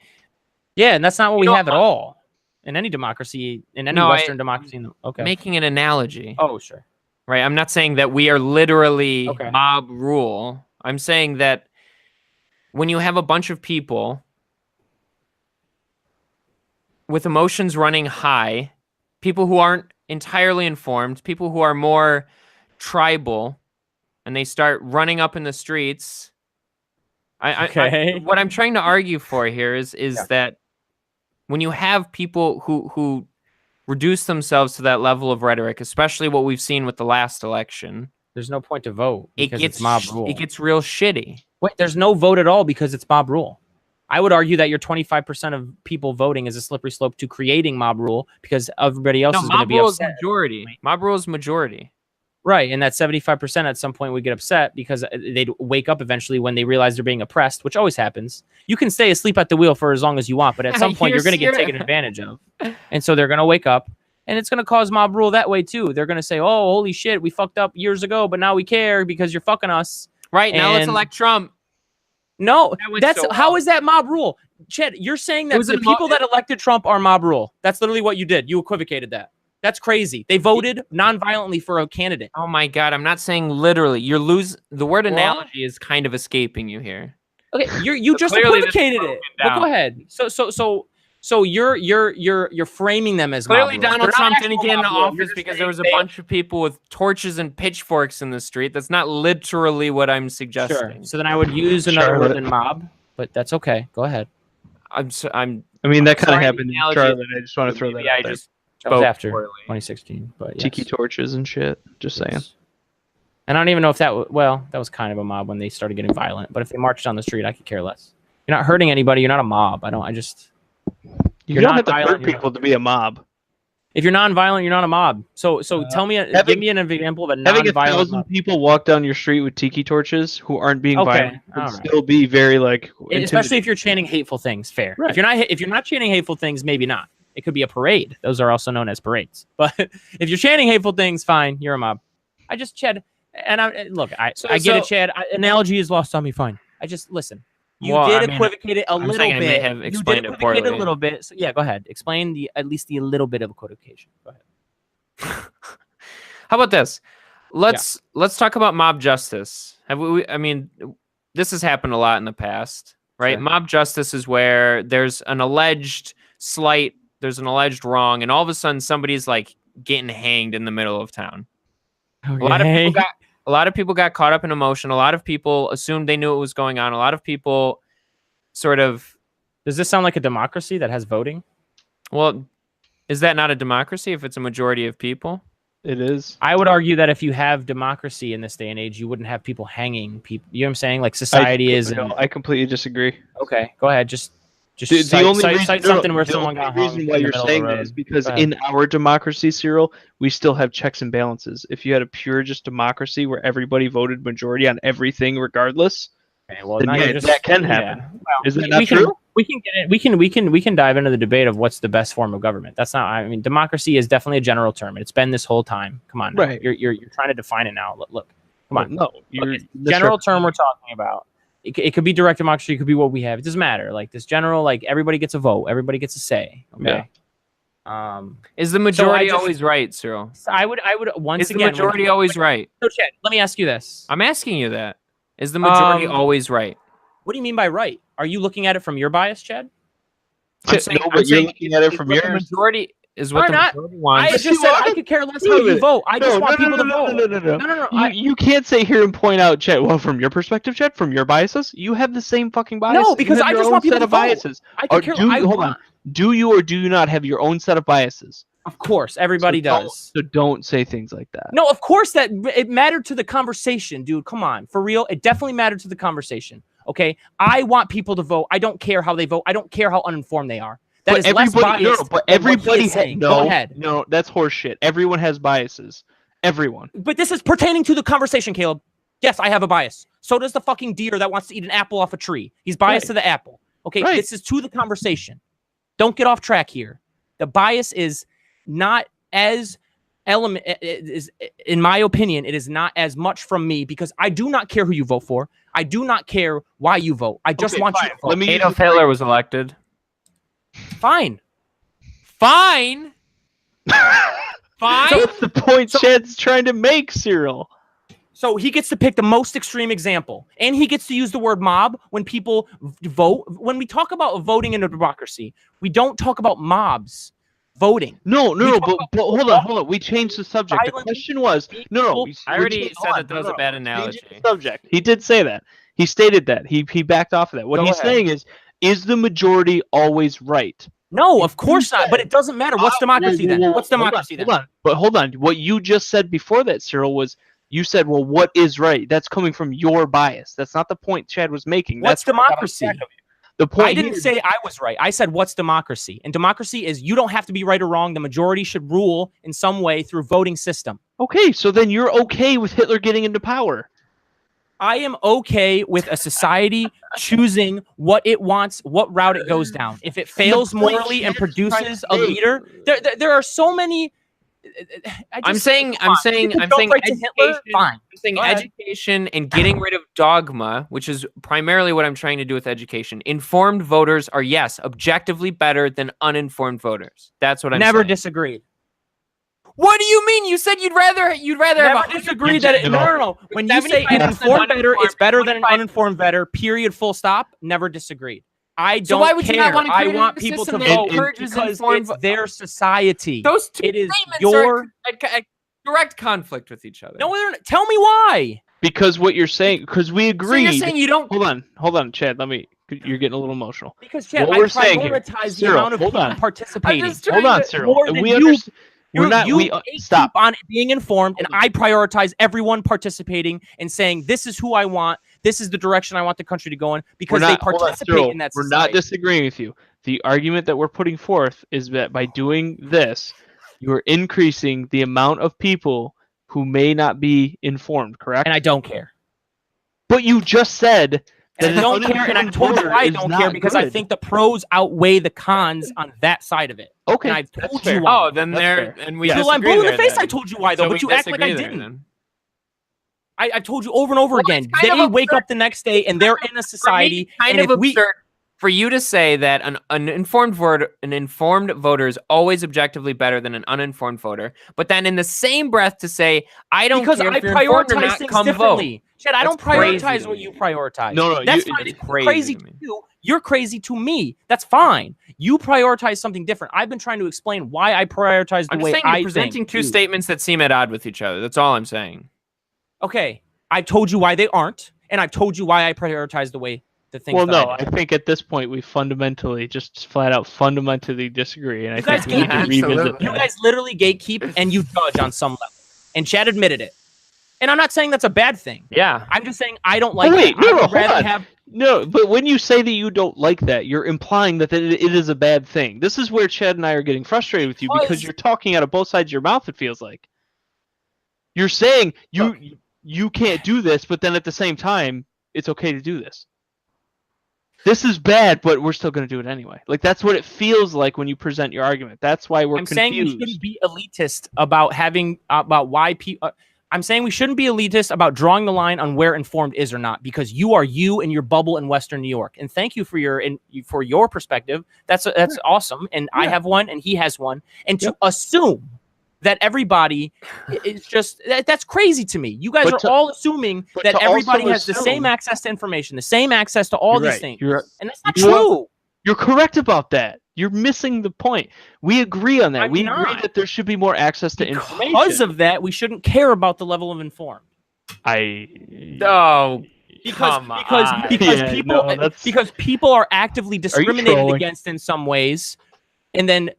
yeah, and that's not what we have at all in any democracy, in any Western democracy. Okay. Making an analogy. Oh, sure. Right. I'm not saying that we are literally mob rule. I'm saying that when you have a bunch of people with emotions running high, people who aren't entirely informed, people who are more tribal, and they start running up in the streets. What I'm trying to argue for here is that when you have people who reduce themselves to that level of rhetoric, especially what we've seen with the last election, there's no point to vote because it's mob rule. It gets real shitty. Wait, there's no vote at all because it's mob rule. I would argue that your 25% of people voting is a slippery slope to creating mob rule because everybody else is going to be upset. Mob rule is majority. Right, and that 75% at some point would get upset because they'd wake up eventually when they realize they're being oppressed, which always happens. You can stay asleep at the wheel for as long as you want, but at some point you're going to get taken advantage of. And so they're going to wake up, and it's going to cause mob rule that way too. They're going to say, oh, holy shit, we fucked up years ago, but now we care because you're fucking us. Right, now let's elect Trump. No, how is that mob rule? Chet, you're saying that the people that elected Trump are mob rule. That's literally what you did. You equivocated that. That's crazy. They voted non-violently for a candidate. Oh my God, I'm not saying literally. The word analogy is kind of escaping you here. Okay, you just equivocated it. But go ahead. So you're framing them as clearly Donald Trump didn't get into office because there was a bunch of people with torches and pitchforks in the street. That's not literally what I'm suggesting. Sure. So then I would use another word than mob, but that's okay. Go ahead. I mean that kind of happened in Charlotte. I just want to throw that out there. That was after 2016, but yes. Tiki torches and shit. Just saying. And I don't even know if that was kind of a mob when they started getting violent. But if they marched down the street, I could care less. You're not hurting anybody. You're not a mob. You don't have to hurt people to be a mob. If you're non-violent, you're not a mob. So give me an example of a non-violent mob. Having 1,000 people walk down your street with tiki torches who aren't being violent would still be very especially if you're chanting hateful things. Fair. Right. If you're not chanting hateful things, maybe not. It could be a parade. Those are also known as parades. But if you're chanting hateful things, fine, you're a mob. I get it, Chad. Analogy is lost on me. Fine. Listen. You did equivocate it a little bit. I may have explained it poorly. A little bit. So yeah, go ahead. Explain at least the little bit of equivocation. Go ahead. How about this? Let's talk about mob justice. This has happened a lot in the past, right? Sure. Mob justice is where there's an alleged slight. There's an alleged wrong, and all of a sudden somebody's like getting hanged in the middle of town. Okay. A lot of people got caught up in emotion. A lot of people assumed they knew what was going on. A lot of people sort of... Does this sound like a democracy that has voting? Well, is that not a democracy if it's a majority of people? It is. I would argue that if you have democracy in this day and age, you wouldn't have people hanging people. You know what I'm saying? Like society is... I completely disagree. Okay, go ahead. Just cite something where someone got hung. The reason why you're saying that is because in our democracy, Cyril, we still have checks and balances. If you had a pure just democracy where everybody voted majority on everything regardless, then that can happen. Yeah. Well, is that not true? We can get it. We can dive into the debate of what's the best form of government. That's not. I mean, democracy is definitely a general term. It's been this whole time. Come on, now. Right? You're trying to define it now. Look, come on. No, general term we're talking about. It could be direct democracy. It could be what we have. It doesn't matter. Like this general, like everybody gets a vote. Everybody gets a say. Okay. Yeah. Is the majority always right, Cyril? I would once again. Is the majority always right? So, Chad, let me ask you this. I'm asking you that. Is the majority always right? What do you mean by right? Are you looking at it from your bias, Chad? I'm saying you're looking at it from yours. The majority is what the majority wants. I just said I could care less how you vote. I just want people to vote. No. You can't sit here and point out, Chet. Well, from your perspective, Chet, from your biases, you have the same fucking bias. No, because I just want people to vote. Biases. Hold on. Do you or do you not have your own set of biases? Of course, everybody does. So don't say things like that. No, of course that it mattered to the conversation, dude. Come on, for real. It definitely mattered to the conversation. Okay, I want people to vote. I don't care how they vote. I don't care how uninformed they are. That is less biased. But everybody Go ahead. No, that's horseshit. Everyone has biases. Everyone. But this is pertaining to the conversation, Caleb. Yes, I have a bias. So does the fucking deer that wants to eat an apple off a tree. He's biased to the apple. Okay, this is to the conversation. Don't get off track here. The bias is not as element is, in my opinion, it is not as much from me because I do not care who you vote for. I do not care why you vote. I just want you to vote. Adolf Hitler was elected. Fine. Fine. That's the point Chad's trying to make, Cyril. So he gets to pick the most extreme example, and he gets to use the word mob when people vote. When we talk about voting in a democracy, we don't talk about mobs voting. No, but hold on. We changed the subject. The question was, I already said that was a bad analogy. Subject. He did say that. He stated that. He backed off of that. What he's saying is the majority always right? No, of course not. But it doesn't matter. What's democracy then? What's democracy then? Hold on. What you just said before that, Cyril, was you said, well, what is right? That's coming from your bias. That's not the point Chad was making. What's democracy? The point I didn't say I was right. I said, what's democracy? And democracy is you don't have to be right or wrong. The majority should rule in some way through voting system. Okay, so then you're okay with Hitler getting into power. I am okay with a society choosing what it wants, what route it goes down. If it fails morally and produces a leader, there are so many. I'm saying education and getting rid of dogma, which is primarily what I'm trying to do with education. Informed voters are, yes, objectively better than uninformed voters. That's what I'm saying. Never disagreed. What do you mean? You said you'd rather never disagree that no. When you say an informed better is better than an uninformed better, period, full stop, never disagreed. I don't why would care. You not want to I want people to vote because it's their society. Those two statements are a direct conflict with each other. No, tell me why. Because what you're saying, because we agree. So you're saying you don't. Hold on, Chad. You're getting a little emotional. Because Chad, I prioritize the amount of people participating. Hold on, Cyril. We stop on being informed, and I prioritize everyone participating and saying this is who I want. This is the direction I want the country to go in because they participate in that society. We're not disagreeing with you. The argument that we're putting forth is that by doing this, you are increasing the amount of people who may not be informed, correct? And I don't care. But you just said that I don't care, and I told you why I don't care because I think the pros outweigh the cons on that side of it. Okay, and I've told you why. Oh, then there, and we. Well, I'm blue in the face. I told you why, though, but you act like I didn't. I told you over and over again. They wake up the next day and they're in a society. Kind of absurd for you to say that an informed voter is always objectively better than an uninformed voter, but then in the same breath to say I don't care if you're informed or not, come vote. Chad, I don't prioritize what you prioritize. No, that's fine. It's crazy to you. You're crazy to me. That's fine. You prioritize something different. I've been trying to explain why I prioritize the way I think. You're presenting two statements that seem at odds with each other. That's all I'm saying. Okay, I've told you why they aren't, and I've told you why I prioritize the way the things. Well, no, I think at this point we fundamentally, just flat out, fundamentally disagree, and I think we need to revisit. You guys literally gatekeep and you judge on some level, and Chad admitted it. And I'm not saying that's a bad thing. Yeah, I'm just saying I don't like. No, but when you say that you don't like that, you're implying that it is a bad thing. This is where Chad and I are getting frustrated with you because you're talking out of both sides of your mouth. It feels like you're saying you can't do this, but then at the same time, it's okay to do this. This is bad, but we're still going to do it anyway. Like, that's what it feels like when you present your argument. That's why we're confused. I'm saying we shouldn't be elitist about why people. I'm saying we shouldn't be elitist about drawing the line on where informed is or not, because you are you and your bubble in Western New York. And thank you for your perspective. That's awesome. And I have one, and he has one. And to assume that everybody is just that's crazy to me. You guys are all assuming that everybody has the same access to information, the same access to all these things. And that's not true. You're correct about that. You're missing the point. We agree on that. We agree that there should be more access to information. Because of that, we shouldn't care about the level of informed. Because people are actively discriminated against in some ways, and then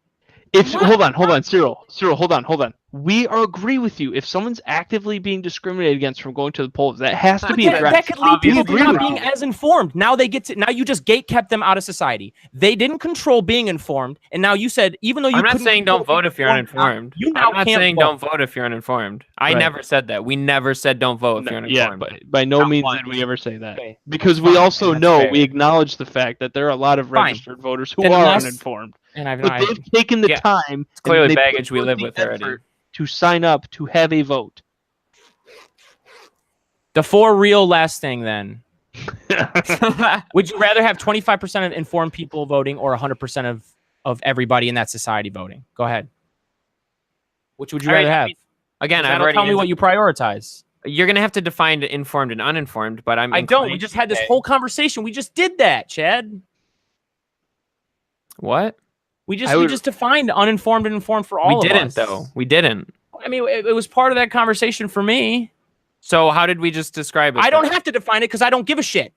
hold on, Cyril, hold on. We agree with you. If someone's actively being discriminated against from going to the polls, that has to be addressed. That could lead people to not being as informed. Now you just gate-kept them out of society. They didn't control being informed, and now you said even though you I'm not saying don't vote if you're uninformed. I'm not saying don't vote if you're uninformed. I never said that. We never said don't vote if you're uninformed. Yeah, but by no means did we ever say that. Okay. Because we also know, we acknowledge the fact that there are a lot of registered voters who are uninformed. But they've taken the time. It's clearly baggage we live with already. To sign up to have a vote. The for real last thing then. Would you rather have 25% of informed people voting or 100% of everybody in that society voting? Go ahead. Which would you rather have? Again, tell me what you prioritize. You're going to have to define informed and uninformed, but I don't. We just had this whole conversation. We just did that, Chad. What? We just defined uninformed and informed for all of us. We didn't, though. We didn't. I mean, it was part of that conversation for me. So how did we just describe it? I don't have to define it because I don't give a shit.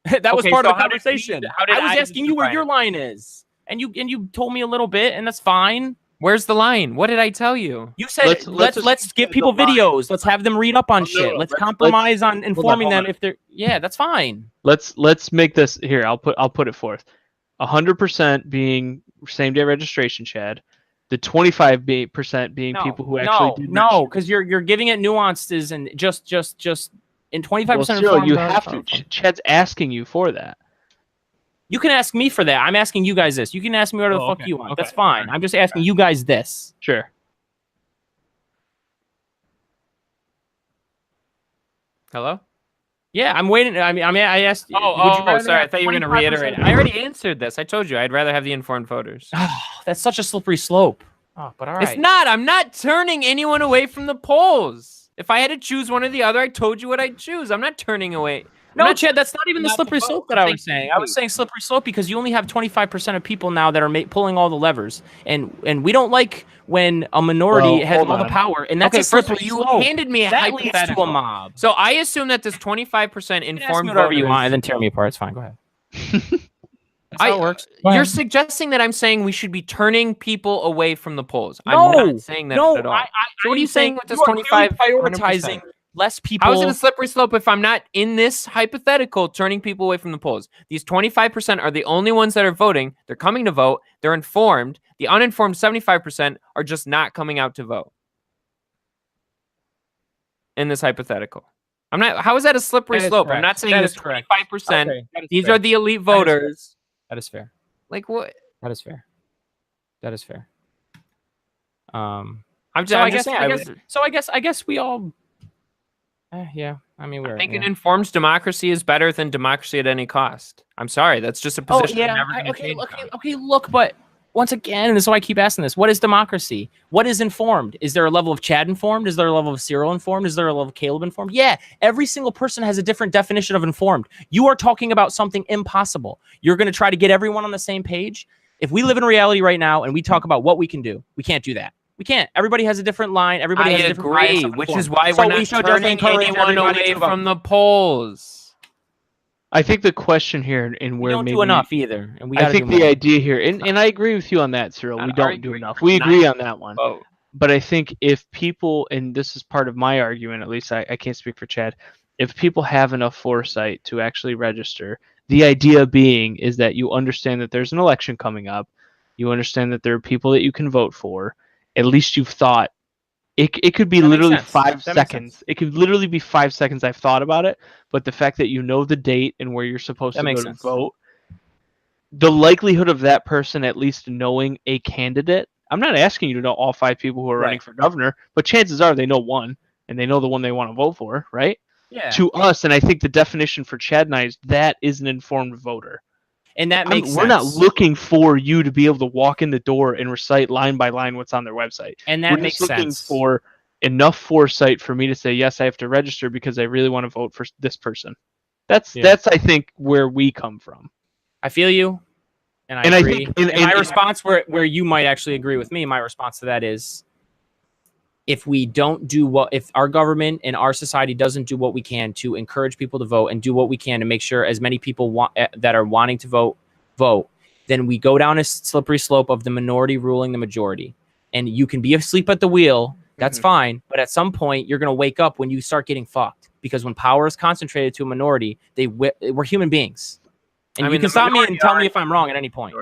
That was part of the conversation. I was asking you where your line is, and you told me a little bit, and that's fine. Where's the line? What did I tell you? You said let's give people videos. Let's have them read up on shit. Let's compromise on informing them if they're. Yeah, that's fine. Let's make this here. I'll put it forth. 100% being same day registration, Chad. The 25% being people who actually did because you're giving it nuances and just in 25%. Well, you have to. Chad's asking you for that. You can ask me for that. I'm asking you guys this. You can ask me whatever the fuck you want. That's fine. I'm just asking you guys this. Sure. Hello? Yeah, I'm waiting. I mean, I asked. Sorry. I thought you were going to reiterate. I already answered this. I told you I'd rather have the informed voters. That's such a slippery slope. Oh, but all right. It's not. I'm not turning anyone away from the polls. If I had to choose one or the other, I told you what I'd choose. I'm not turning away. No, Chad, that's not even the slippery slope that I was saying. I was saying slippery slope because you only have 25% of people now that are pulling all the levers, and we don't like when a minority has all the power, and that's a slippery slope. You handed me a hypothetical. Leads to a mob. So I assume that this 25% informed whatever you want, and then tear me apart. It's fine. Go ahead. That's how it works. You're suggesting that I'm saying we should be turning people away from the polls. I'm not saying that at all. So what are you saying with this 25% prioritizing less people? How is it a slippery slope if I'm not in this hypothetical turning people away from the polls? These 25% are the only ones that are voting. They're coming to vote. They're informed. The uninformed 75% are just not coming out to vote. In this hypothetical. I'm not. How is that a slippery slope? I'm not saying this 25%. Okay, these are the elite voters. That is fair. Like what? That is fair. I guess we all. Yeah, I mean, I think an informed democracy is better than democracy at any cost. I'm sorry, that's just a position. Okay, look, but once again, and this is why I keep asking this: what is democracy? What is informed? Is there a level of Chad informed? Is there a level of Cyril informed? Is there a level of Caleb informed? Yeah, every single person has a different definition of informed. You are talking about something impossible. You're going to try to get everyone on the same page. If we live in reality right now and we talk about what we can do, we can't do that. We can't. Everybody has a different line. Everybody has a different line. Which is why we're not turning anyone away from the polls. I think the question here, and where we don't do enough either, and I think the idea here, and I agree with you on that, Cyril. We don't do enough. We agree on that one. But I think if people, and this is part of my argument, at least I can't speak for Chad, if people have enough foresight to actually register, the idea being is that you understand that there's an election coming up, you understand that there are people that you can vote for. At least you've thought. It could be literally 5 seconds. It could literally be 5 seconds I've thought about it, but the fact that you know the date and where you're supposed to go to vote, the likelihood of that person at least knowing a candidate, I'm not asking you to know all 5 people who are running for governor, but chances are they know one, and they know the one they want to vote for, right? Yeah. To us, and I think the definition for Chad and I is that is an informed voter. And that makes sense. We're not looking for you to be able to walk in the door and recite line by line what's on their website. And that makes sense. We're just looking for enough foresight for me to say, yes, I have to register because I really want to vote for this person. That's I think where we come from. I feel you, and I agree. My response, where you might actually agree with me, my response to that is, if we don't do if our government and our society doesn't do what we can to encourage people to vote and do what we can to make sure as many people that are wanting to vote, then we go down a slippery slope of the minority ruling the majority. And you can be asleep at the wheel. That's fine. But at some point, you're going to wake up when you start getting fucked. Because when power is concentrated to a minority, we're human beings. And you can stop me and tell me if I'm wrong at any point.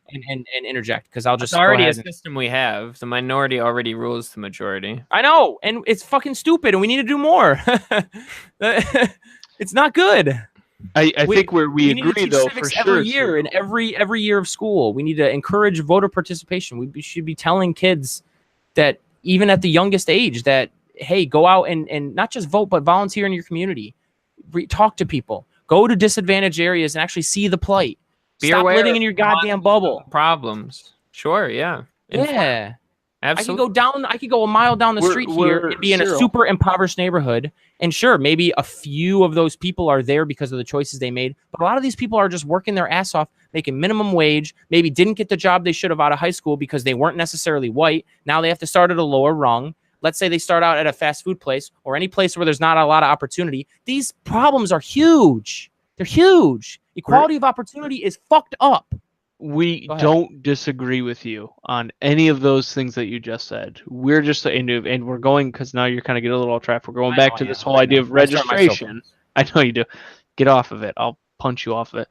And interject, because I'll just... It's already a system we have. The minority already rules the majority. I know. And it's fucking stupid, and we need to do more. It's not good. I think where we agree, though, for sure. Every year, in every year of school, we need to encourage voter participation. We should be telling kids that, even at the youngest age, that, hey, go out and not just vote, but volunteer in your community. Talk to people. Go to disadvantaged areas and actually see the plight. Stop living in your goddamn bubble. Problems. Sure, yeah. Yeah. Absolutely. I could go a mile down the street here and be in a super impoverished neighborhood. And sure, maybe a few of those people are there because of the choices they made. But a lot of these people are just working their ass off, making minimum wage, maybe didn't get the job they should have out of high school because they weren't necessarily white. Now they have to start at a lower rung. Let's say they start out at a fast food place or any place where there's not a lot of opportunity. These problems are huge. They're huge. Equality of opportunity is fucked up. We don't disagree with you on any of those things that you just said. We're just and we're going, because now you're kind of getting a little off track. We're going back to this whole idea of registration. I know you do. Get off of it. I'll punch you off of it.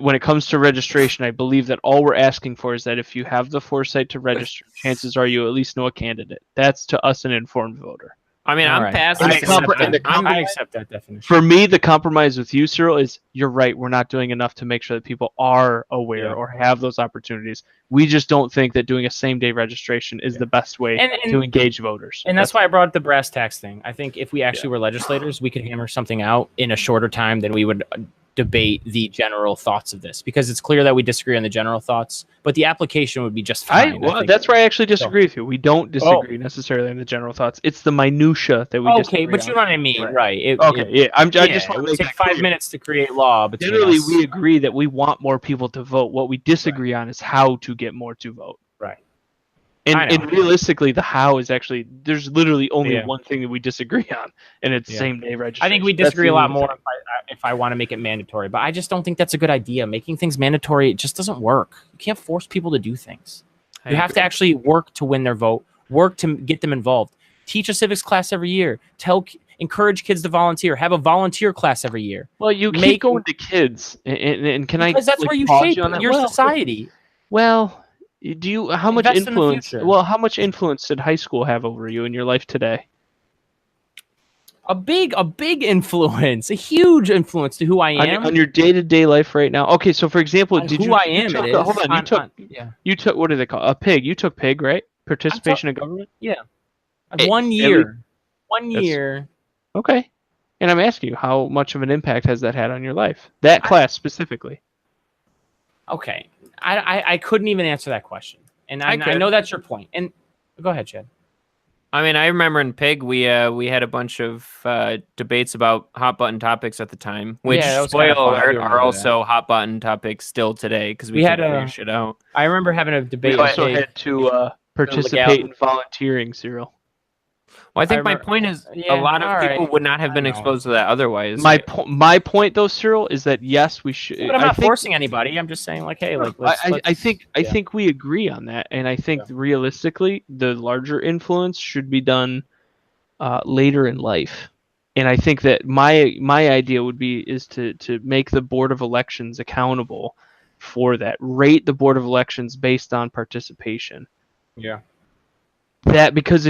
When it comes to registration, I believe that all we're asking for is that if you have the foresight to register, chances are you at least know a candidate. That's, to us, an informed voter. I mean, I'm past. I accept that definition. For me, the compromise with you, Cyril, is you're right. We're not doing enough to make sure that people are aware or have those opportunities. We just don't think that doing a same-day registration is the best way to engage voters. And that's why I brought up the brass tacks thing. I think if we actually were legislators, we could hammer something out in a shorter time than we would debate the general thoughts of this, because it's clear that we disagree on the general thoughts, but the application would be just fine. That's where I actually disagree with you. We don't disagree necessarily on the general thoughts. It's the minutia that we disagree on. But you know what I mean, right? I just want to take 5 minutes to create law. Generally, we agree that we want more people to vote. What we disagree on is how to get more to vote. Right. And realistically, the how is actually, there's literally only one thing that we disagree on, and it's same-day registration. I think we disagree a lot more if I want to make it mandatory, but I just don't think that's a good idea. Making things mandatory, it just doesn't work. You can't force people to do things. You have to actually work to win their vote, work to get them involved. Teach a civics class every year. Encourage kids to volunteer. Have a volunteer class every year. Well, you keep going to kids, and can I? Because that's where you shape your society. Well. How much influence? Well, how much influence did high school have over you in your life today? A big influence, a huge influence to who I am on your day-to-day life right now. Okay, so for example, hold on, you took what do they call a PIG? You took PIG, right? Participation in government. Yeah, 1 year. 1 year. Okay, and I'm asking you, how much of an impact has that had on your life? That class specifically. Okay. I couldn't even answer that question, and I know that's your point. And go ahead, Chad. I mean, I remember in PIG we had a bunch of debates about hot button topics at the time, which spoiler alert are also hot button topics still today because we had to figure shit out. I remember having a debate. We also had to participate in volunteering, Cyril. Well, I think my point is a lot of people would not have been exposed to that otherwise. My point, though, Cyril, is that yes, we should. But I'm not forcing anybody. I'm just saying, like, hey, like, I think we agree on that, and I think realistically, the larger influence should be done later in life. And I think that my idea is to make the Board of Elections accountable for that. Rate the Board of Elections based on participation. Yeah. That because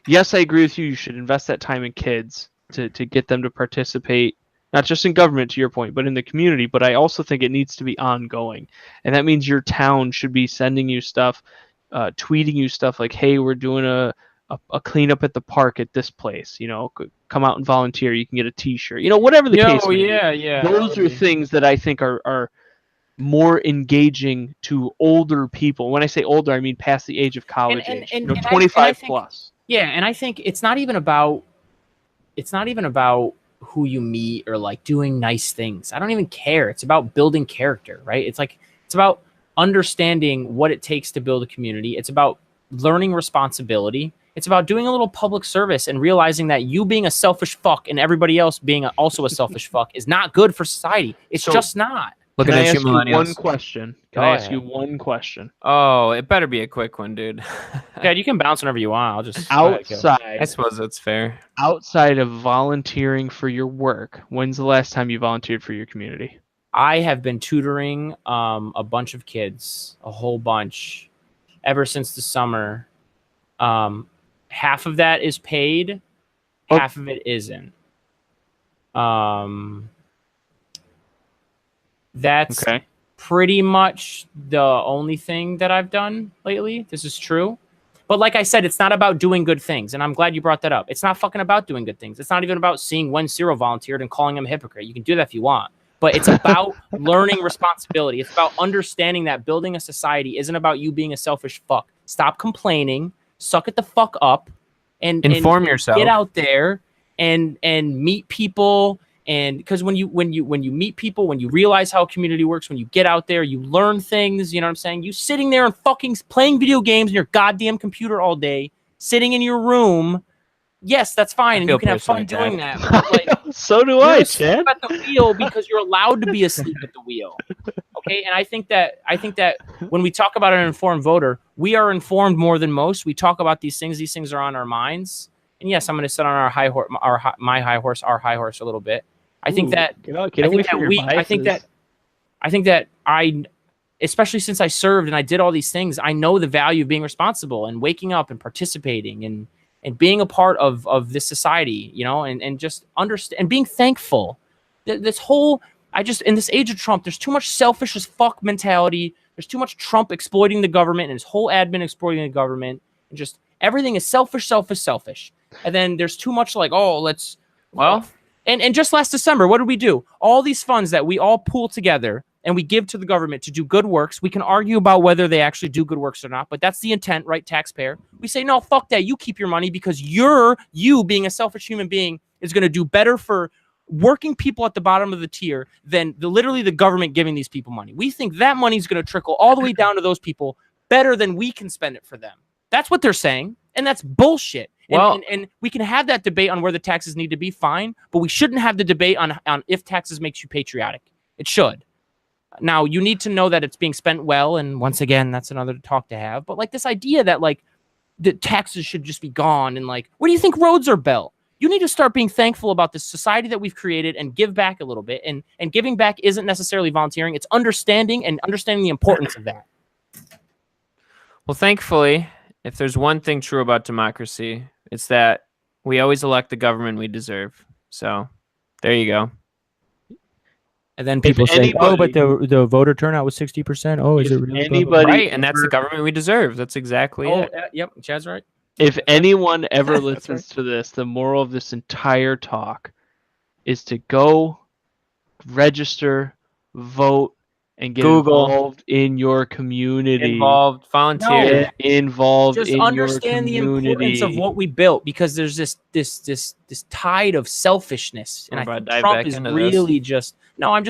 yes, I agree with you. You should invest that time in kids to get them to participate, not just in government, to your point, but in the community. But I also think it needs to be ongoing, and that means your town should be sending you stuff, tweeting you stuff like, "Hey, we're doing a cleanup at the park at this place. You know, come out and volunteer. You can get a T-shirt. You know, whatever the case may be. Yeah. Those are things that I think are more engaging to older people. When I say older, I mean past the age of college age. 25 plus. Yeah, and I think it's not even about who you meet or like doing nice things. I don't even care. It's about building character, right? It's about understanding what it takes to build a community. It's about learning responsibility. It's about doing a little public service and realizing that you being a selfish fuck and everybody else being also a selfish fuck is not good for society. It's just not. Can I ask you one question? Can I ask you one question? Oh, it better be a quick one, dude. Dad, you can bounce whenever you want. I'll just outside. I suppose that's fair. Outside of volunteering for your work, when's the last time you volunteered for your community? I have been tutoring a bunch of kids, a whole bunch, ever since the summer. Half of that is paid, half of it isn't. That's pretty much the only thing that I've done lately. This is true. But like I said, it's not about doing good things. And I'm glad you brought that up. It's not fucking about doing good things. It's not even about seeing when Cyril volunteered and calling him a hypocrite. You can do that if you want. But it's about learning responsibility. It's about understanding that building a society isn't about you being a selfish fuck. Stop complaining. Suck it the fuck up. And inform yourself. Get out there and meet people. And because when you meet people, when you realize how a community works, when you get out there, you learn things. You know what I'm saying? You sitting there and fucking playing video games on your goddamn computer all day, sitting in your room. Yes, that's fine, and you can have fun doing that. But like, so do I, Chad. At the wheel because you're allowed to be asleep at the wheel. Okay, and I think that when we talk about an informed voter, we are informed more than most. We talk about these things. These things are on our minds. And yes, I'm going to sit on our high horse a little bit. I think that especially since I served and I did all these things, I know the value of being responsible and waking up and participating and being a part of this society, you know, and just understand and being thankful. This whole, in this age of Trump, there's too much selfish as fuck mentality. There's too much Trump exploiting the government and his whole admin exploiting the government. And just everything is selfish. And then there's too much like, and just last December, what did we do? All these funds that we all pool together and we give to the government to do good works. We can argue about whether they actually do good works or not, but that's the intent, right? Taxpayer. We say, no, fuck that. You keep your money because you being a selfish human being is going to do better for working people at the bottom of the tier than literally the government giving these people money. We think that money is going to trickle all the way down to those people better than we can spend it for them. That's what they're saying. And that's bullshit. And we can have that debate on where the taxes need to be, fine, but we shouldn't have the debate on if taxes makes you patriotic. It should. Now, you need to know that it's being spent well, and once again, that's another talk to have. But like this idea that like the taxes should just be gone, and like, where do you think roads are built? You need to start being thankful about the society that we've created and give back a little bit. And giving back isn't necessarily volunteering. It's understanding the importance of that. Well, thankfully, if there's one thing true about democracy, it's that we always elect the government we deserve. So there you go. And then people say, "Oh, but the voter turnout was 60%." Oh, is it really anybody? Right, and that's the government we deserve. That's exactly it. Yep, Chad's right. If anyone ever listens to this, the moral of this entire talk is to go register, vote, and get involved in your community. Involved, volunteer. Get involved in your community. Just understand the importance of what we built, because there's this tide of selfishness, and I think Trump is really just. No,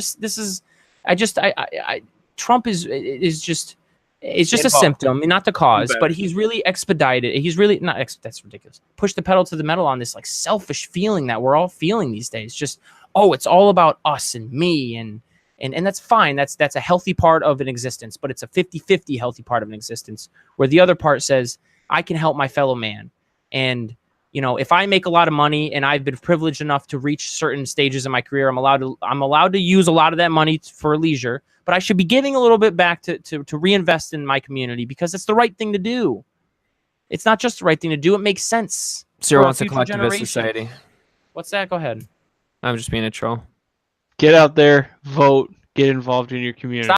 Trump is just. It's just a symptom, not the cause, but he's really expedited. He's really that's ridiculous. Push the pedal to the metal on this like selfish feeling that we're all feeling these days. Just, it's all about us and me. And that's fine. That's a healthy part of an existence, but it's a 50-50 healthy part of an existence where the other part says, I can help my fellow man. And, if I make a lot of money and I've been privileged enough to reach certain stages in my career, I'm allowed to use a lot of that money for leisure, but I should be giving a little bit back to reinvest in my community because it's the right thing to do. It's not just the right thing to do. It makes sense. Cyril wants a collectivist society. What's that? Go ahead. I'm just being a troll. Get out there, vote, get involved in your community.